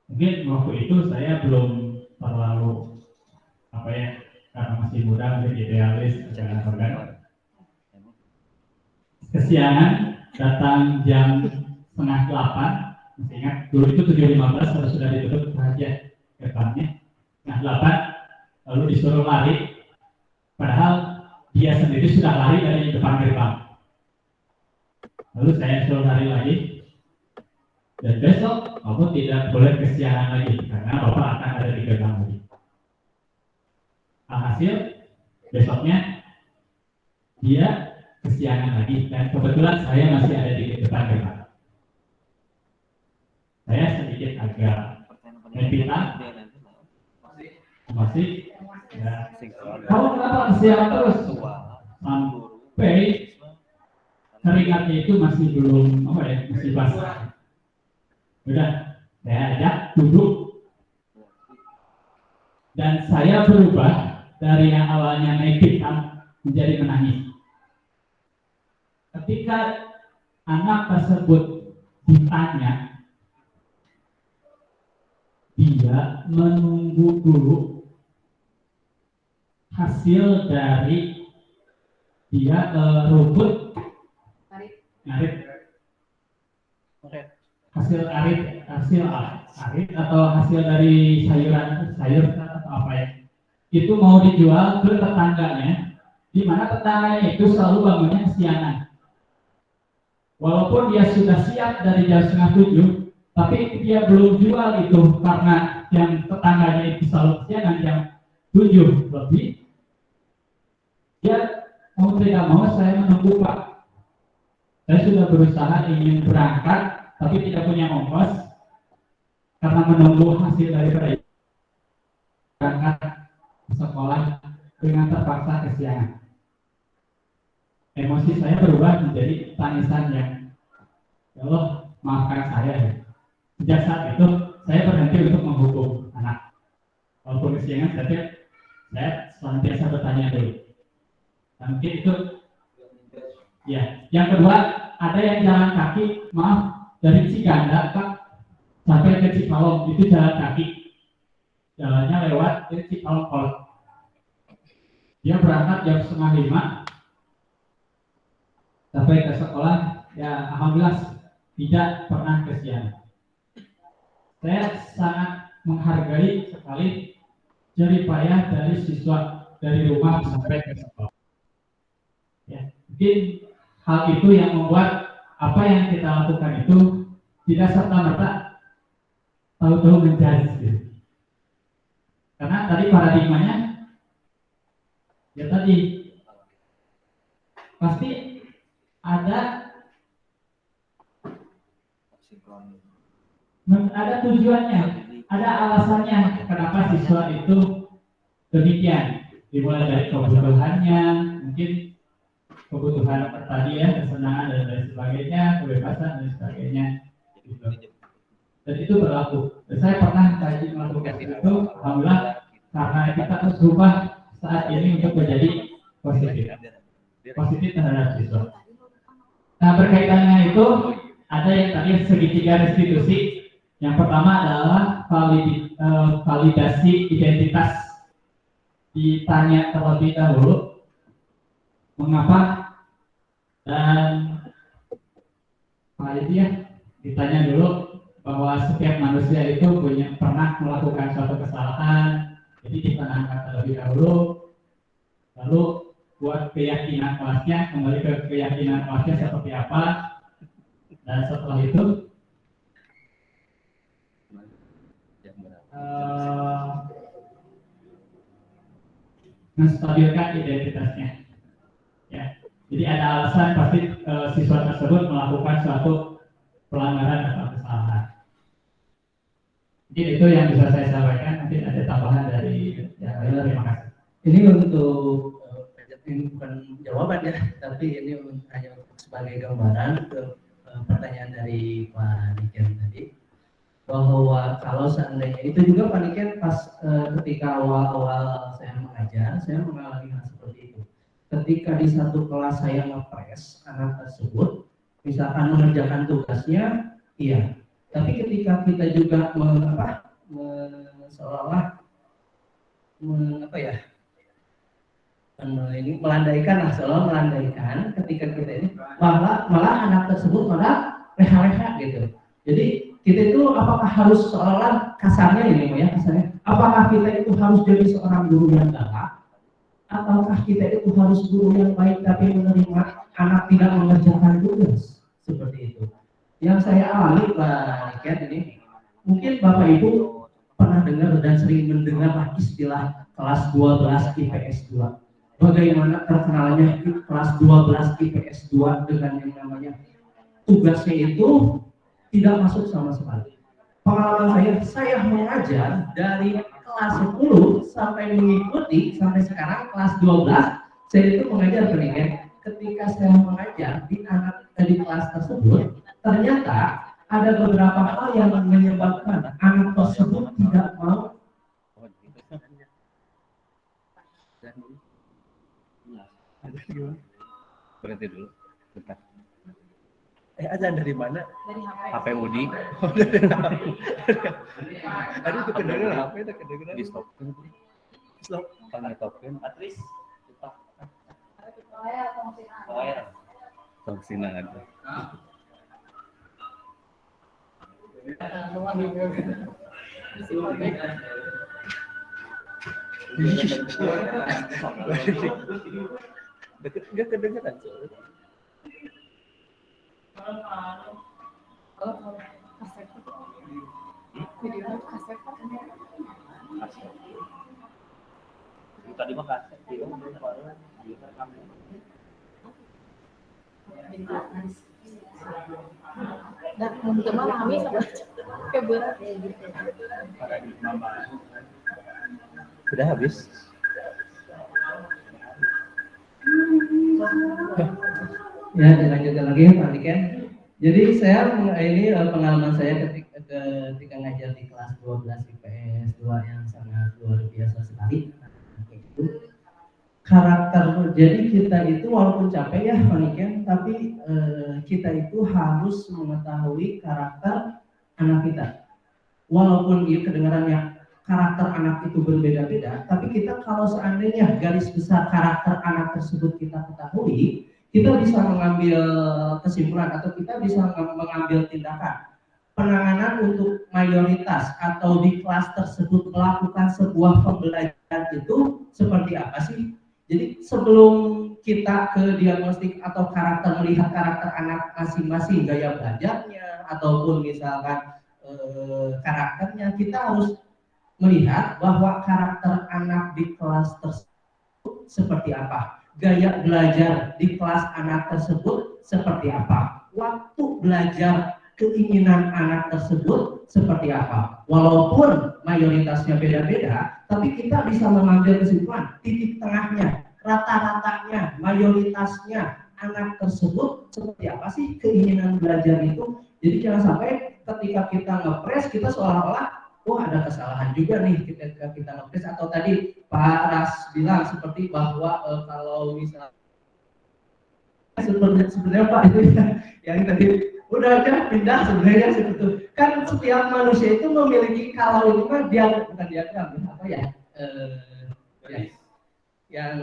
Mungkin waktu itu saya belum terlalu karena masih muda, mungkin idealis, jangan organ. Kesiangan datang jam 7:30, masih ingat dulu itu 7:15 harus sudah ditutup saja gerbangnya. 7:30 lalu disuruh lari, padahal dia sendiri sudah lari dari depan gerbang. Lalu saya suruh lari lagi, dan besok kamu tidak boleh kesiangan lagi karena bapak akan ada di gerbang lagi. Alhasil besoknya dia kesiangan lagi dan kebetulan saya masih ada di depan gerbang. Saya sedikit agak mempitan, masih ya. Kamu kenapa kesiangan terus? Sampai keringatnya itu masih belum masih basah. Udah, saya ajak duduk dan saya berubah dari yang awalnya pikiran menjadi menangis. Ketika anak tersebut ditanya, dia menunggu dulu hasil dari dia rumput ngarit. Hasil arit atau hasil dari sayur atau apa ya, itu mau dijual ke tetangganya, di mana tetangganya itu selalu bangunnya kesiangan. Walaupun dia sudah siap dari jam 6:30, tapi dia belum jual itu karena yang tetangganya itu selalu kesiangan jam 7 lebih. Dia mau tidak mau saya menunggu Pak. Saya sudah berusaha ingin berangkat, tapi tidak punya ongkos karena menunggu hasil dari berangkat sekolah dengan terpaksa kesiangan. Emosi saya berubah menjadi tangisan yang, ya Allah maafkan saya. Sejak saat itu saya berhenti untuk menghukum anak. Walaupun kesiangan saya senantiasa bertanya dulu. Dan mungkin itu ya. Yang kedua, ada yang jalan kaki, dari Ciganda Pak sampai ke Cikalong itu jalan kaki. Jalannya lewat dari Cikalong. Dia berangkat jam 4:30 sampai ke sekolah, ya alhamdulillah tidak pernah kesiangan. Saya sangat menghargai sekali jerih payah dari siswa dari rumah sampai ke sekolah. Ya, mungkin hal itu yang membuat apa yang kita lakukan itu tidak serta-merta tahu-tahu menjadi. Karena tadi paradigmanya, ya tadi pasti ada tujuannya, ada alasannya kenapa siswa itu demikian. Dimulai dari kebutuhannya, mungkin kebutuhan tadi ya, kesenangan dan lain sebagainya, kebebasan dan sebagainya. Gitu. Dan itu berlaku. Dan saya pernah kaji melakukan itu, alhamdulillah, karena kita harus berubah saat ini untuk menjadi positif terhadap siswa. Nah, berkaitan dengan itu, ada yang tadi segitiga restitusi. Yang pertama adalah validasi identitas. Ditanya terlebih dahulu mengapa, dan ditanya dulu bahwa setiap manusia itu pernah melakukan suatu kesalahan, jadi ditenangkan terlebih dahulu, lalu buat keyakinan kelasnya, kembali ke keyakinan kelasnya seperti apa, dan setelah itu menstabilkan identitasnya. Ya. Jadi ada alasan pasti siswa tersebut melakukan suatu pelanggaran atau kesalahan. Jadi itu yang bisa saya sampaikan. Nanti ada tambahan dari yang lain. Terima kasih. Ini untuk ini bukan jawaban ya, tapi ini hanya sebagai gambaran ke pertanyaan dari Pak Niken tadi, bahwa kalau seandainya itu juga Pak Niken pas ketika awal-awal saya mengajar, saya mengalami hal seperti itu. Ketika di satu kelas saya ngepres anak tersebut, misalkan mengerjakan tugasnya, iya. Tapi ketika kita juga seolah-olah ini melandaikan, seolah melandaikan ketika kita ini malah anak tersebut malah leha-leha gitu. Jadi kita itu apakah harus seolah kasarnya ini ya kasarnya, apakah kita itu harus jadi seorang guru yang galak, ataukah kita itu harus guru yang baik tapi menerima anak tidak mengerjakan tugas seperti itu. Yang saya alami Pak Niken ini, mungkin Bapak Ibu pernah dengar dan sering mendengar istilah kelas 12 IPS 2. Bagaimana terkenalnya kelas 12 IPS 2 dengan yang namanya tugasnya itu tidak masuk sama sekali. Pengalaman saya mengajar dari kelas 10 sampai mengikuti sampai sekarang kelas 12, saya itu mengajar pendidikan. Ketika saya mengajar di kelas tersebut, ternyata ada beberapa hal yang menyebabkan anak tersebut tidak mau. Berhenti dulu, bentar. Azan dari mana? Dari HP Udi. Aduh, itu kedengeran HP, itu kedengeran. Di stopkan. Stop. Kami stopkan. Atris. Tongsina ada. Nggak kedengeran. Tadi mah kaset. Dan teman-teman kami sampai berat ya gitu. Sudah habis. Ya, dilanjutkan lagi Pak Niken. Jadi saya ini pengalaman saya ketika ngajar di kelas 12 IPS 2 yang sangat luar biasa sekali. Karakter, jadi kita itu walaupun capek ya Pak Niken, tapi kita itu harus mengetahui karakter anak kita. Walaupun kedengarannya karakter anak itu berbeda-beda, tapi kita kalau seandainya garis besar karakter anak tersebut kita ketahui, kita bisa mengambil kesimpulan atau kita bisa mengambil tindakan penanganan untuk mayoritas atau di kelas tersebut melakukan sebuah pembelajaran itu seperti apa sih? Jadi sebelum kita ke diagnostik atau karakter, melihat karakter anak masing-masing, gaya belajarnya ataupun misalkan karakternya, kita harus melihat bahwa karakter anak di kelas tersebut seperti apa, gaya belajar di kelas anak tersebut seperti apa, waktu belajar keinginan anak tersebut seperti apa. Walaupun mayoritasnya beda-beda, tapi kita bisa mengambil kesimpulan titik tengahnya, rata-ratanya, mayoritasnya anak tersebut seperti apa sih keinginan belajar itu. Jadi jangan sampai ketika kita ngepres kita seolah-olah wah ada kesalahan juga nih ketika kita ngepres, atau tadi Pak Ras bilang seperti bahwa kalau misalnya sebenarnya Pak itu yang tadi udah aja pindah sebenarnya seperti kan setiap manusia itu memiliki, kalau ini kan dia bukan diagram apa ya yang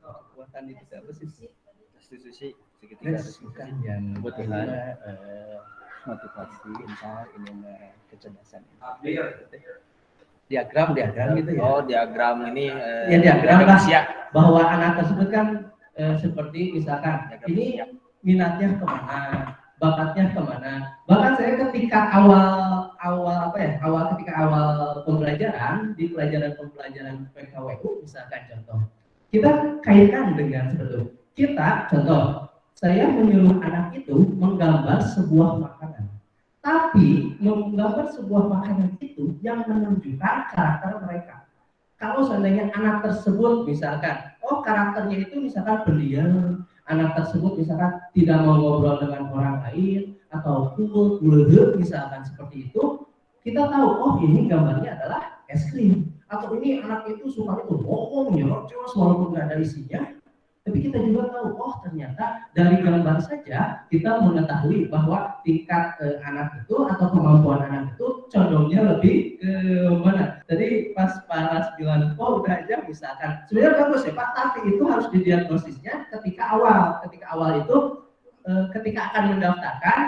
kekuatan itu apa sih Institusi segitiga bukan yang kebutuhan motivasi, ini kecerdasan. diagram gitu ya. Oh, diagram ini Ya diagram lah bahwa anak tersebut kan seperti misalkan ini minatnya kemana, bakatnya kemana. Bahkan saya ketika awal pembelajaran di pembelajaran PKWU, misalkan contoh, kita kaitkan dengan seperti contoh, saya menyuruh anak itu menggambar sebuah makanan, tapi menggambar sebuah makanan itu yang menunjukkan karakter mereka. Kalau seandainya anak tersebut misalkan, karakternya itu misalkan pendiam, anak tersebut misalkan tidak mau ngobrol dengan orang lain, atau cool, misalkan seperti itu, kita tahu, ini gambarnya adalah es krim. Atau ini anak itu suka itu bohong, nyerocos walaupun nggak ada isinya. Tapi kita juga tahu, ternyata dari gambar saja kita mengetahui bahwa tingkat anak itu atau kemampuan anak itu condongnya lebih ke mana. Jadi pas Paras bilang, udah aja misalkan, sebenarnya bagus ya Pak, tapi itu harus didiagnosisnya ketika awal itu ketika akan mendaftarkan,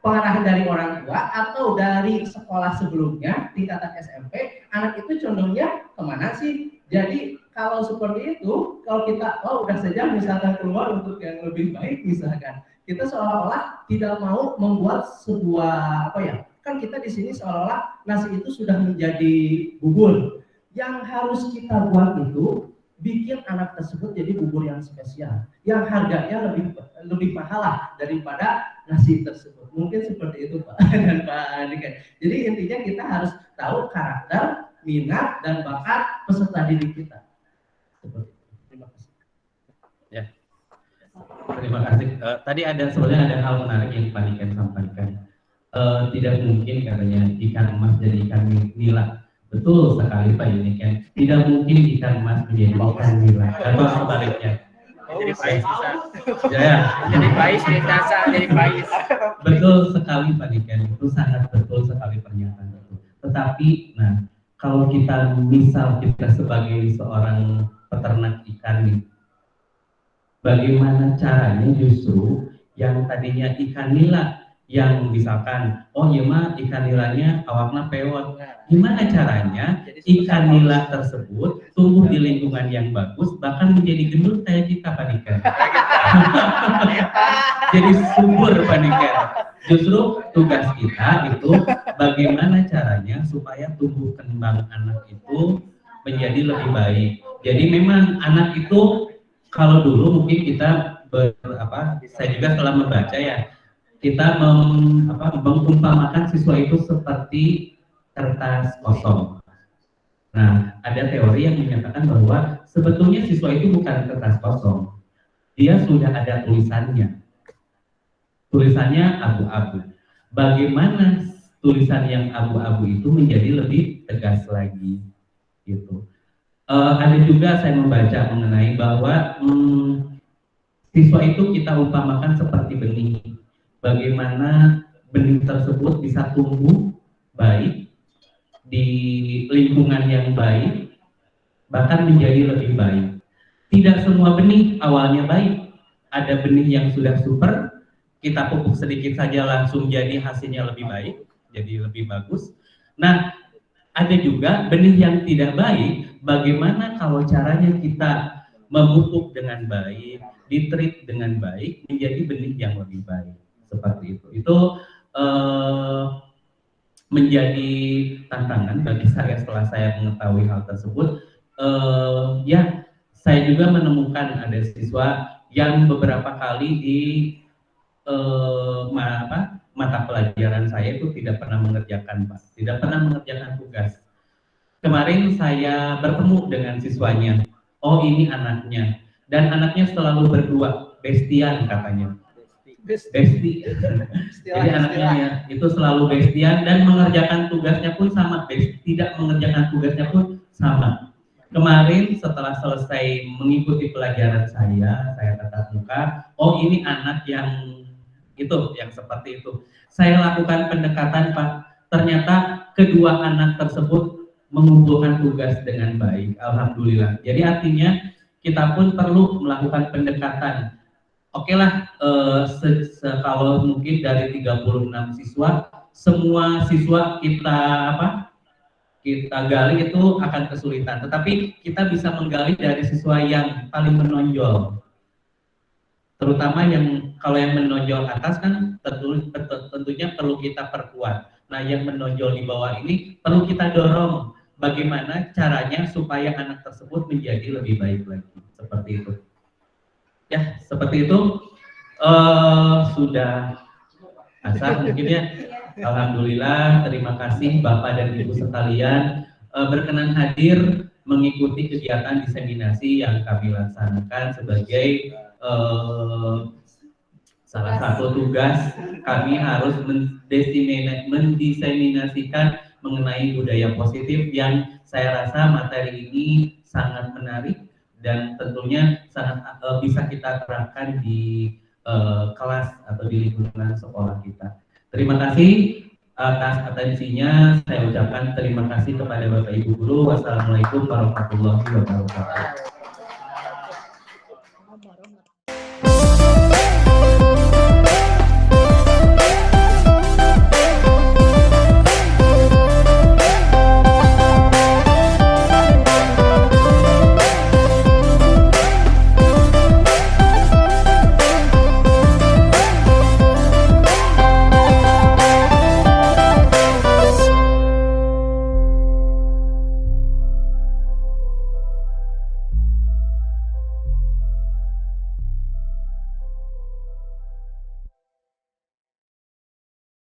pengarahan dari orang tua atau dari sekolah sebelumnya tingkatan SMP, anak itu condongnya kemana sih? Jadi kalau seperti itu, kalau kita udah saja misalkan keluar untuk yang lebih baik misalkan, kita seolah-olah tidak mau membuat sebuah kan kita di sini seolah-olah nasi itu sudah menjadi bubur. Yang harus kita buat itu bikin anak tersebut jadi bubur yang spesial, yang harganya lebih mahal lah daripada nasi tersebut. Mungkin seperti itu Pak dan Pak Andika. Jadi intinya kita harus tahu karakter, minat dan bakat peserta didik kita. Seperti itu. Terima kasih. Ya. Terima kasih. Tadi sebenarnya ada hal menarik yang Pak Niken sampaikan. Tidak mungkin katanya ikan emas jadi ikan nila. Betul sekali Pak Niken. Tidak mungkin ikan emas menjadi ikan nila. Atau sebaliknya. Jadi pais bisa. Ya. Jadi pais biasa jadi pais. Betul sekali Pak Niken. Itu sangat betul sekali pernyataan itu. Tetapi, kalau kita sebagai seorang peternak ikan nih, bagaimana caranya justru yang tadinya ikan nila yang misalkan ikan nilanya awakna pewot, gimana caranya ikan nila tersebut tumbuh di lingkungan yang bagus bahkan menjadi gendut kayak kita Pak Niken. Jadi subur Pak Niken. Justru tugas kita itu bagaimana caranya supaya tumbuh kembang anak itu menjadi lebih baik. Jadi memang anak itu kalau dulu mungkin kita saya juga setelah membaca ya, kita mengumpamakan siswa itu seperti kertas kosong. Nah, ada teori yang menyatakan bahwa sebetulnya siswa itu bukan kertas kosong, dia sudah ada tulisannya. Tulisannya abu-abu. Bagaimana tulisan yang abu-abu itu menjadi lebih tegas lagi, gitu. Ada juga saya membaca mengenai bahwa siswa itu kita umpamakan seperti benih. Bagaimana benih tersebut bisa tumbuh baik di lingkungan yang baik, bahkan menjadi lebih baik. Tidak semua benih awalnya baik. Ada benih yang sudah super, kita pupuk sedikit saja langsung jadi hasilnya lebih baik, jadi lebih bagus. Nah, ada juga benih yang tidak baik. Bagaimana kalau caranya kita memupuk dengan baik, ditreat dengan baik, menjadi benih yang lebih baik. Seperti itu. Itu menjadi tantangan bagi saya setelah saya mengetahui hal tersebut. Saya juga menemukan ada siswa yang beberapa kali di mata pelajaran saya itu tidak pernah mengerjakan tugas. Kemarin saya bertemu dengan siswanya. Ini anaknya, dan anaknya selalu berdua, bestian katanya. Besti. Jadi anaknya itu selalu bestian dan mengerjakan tugasnya pun sama, tidak mengerjakan tugasnya pun sama. Kemarin setelah selesai mengikuti pelajaran saya tatap muka, ini anak yang seperti itu. Saya lakukan pendekatan Pak, ternyata kedua anak tersebut mengumpulkan tugas dengan baik, alhamdulillah. Jadi artinya kita pun perlu melakukan pendekatan. Oke lah, kalau mungkin dari 36 siswa, semua siswa kita gali itu akan kesulitan. Tetapi kita bisa menggali dari siswa yang paling menonjol. terutama yang kalau yang menonjol atas kan tentunya perlu kita perkuat. Nah, yang menonjol di bawah ini perlu kita dorong bagaimana caranya supaya anak tersebut menjadi lebih baik lagi. Seperti itu. Ya, seperti itu. Sudah asar mungkin ya. Alhamdulillah, terima kasih Bapak dan Ibu sekalian berkenan hadir mengikuti kegiatan diseminasi yang kami laksanakan sebagai salah satu tugas kami harus mendiseminasikan mengenai budaya positif yang saya rasa materi ini sangat menarik dan tentunya sangat bisa kita terapkan di kelas atau di lingkungan sekolah kita. Terima kasih atas atensinya. Saya ucapkan terima kasih kepada Bapak Ibu Guru. Wassalamualaikum warahmatullahi wabarakatuh.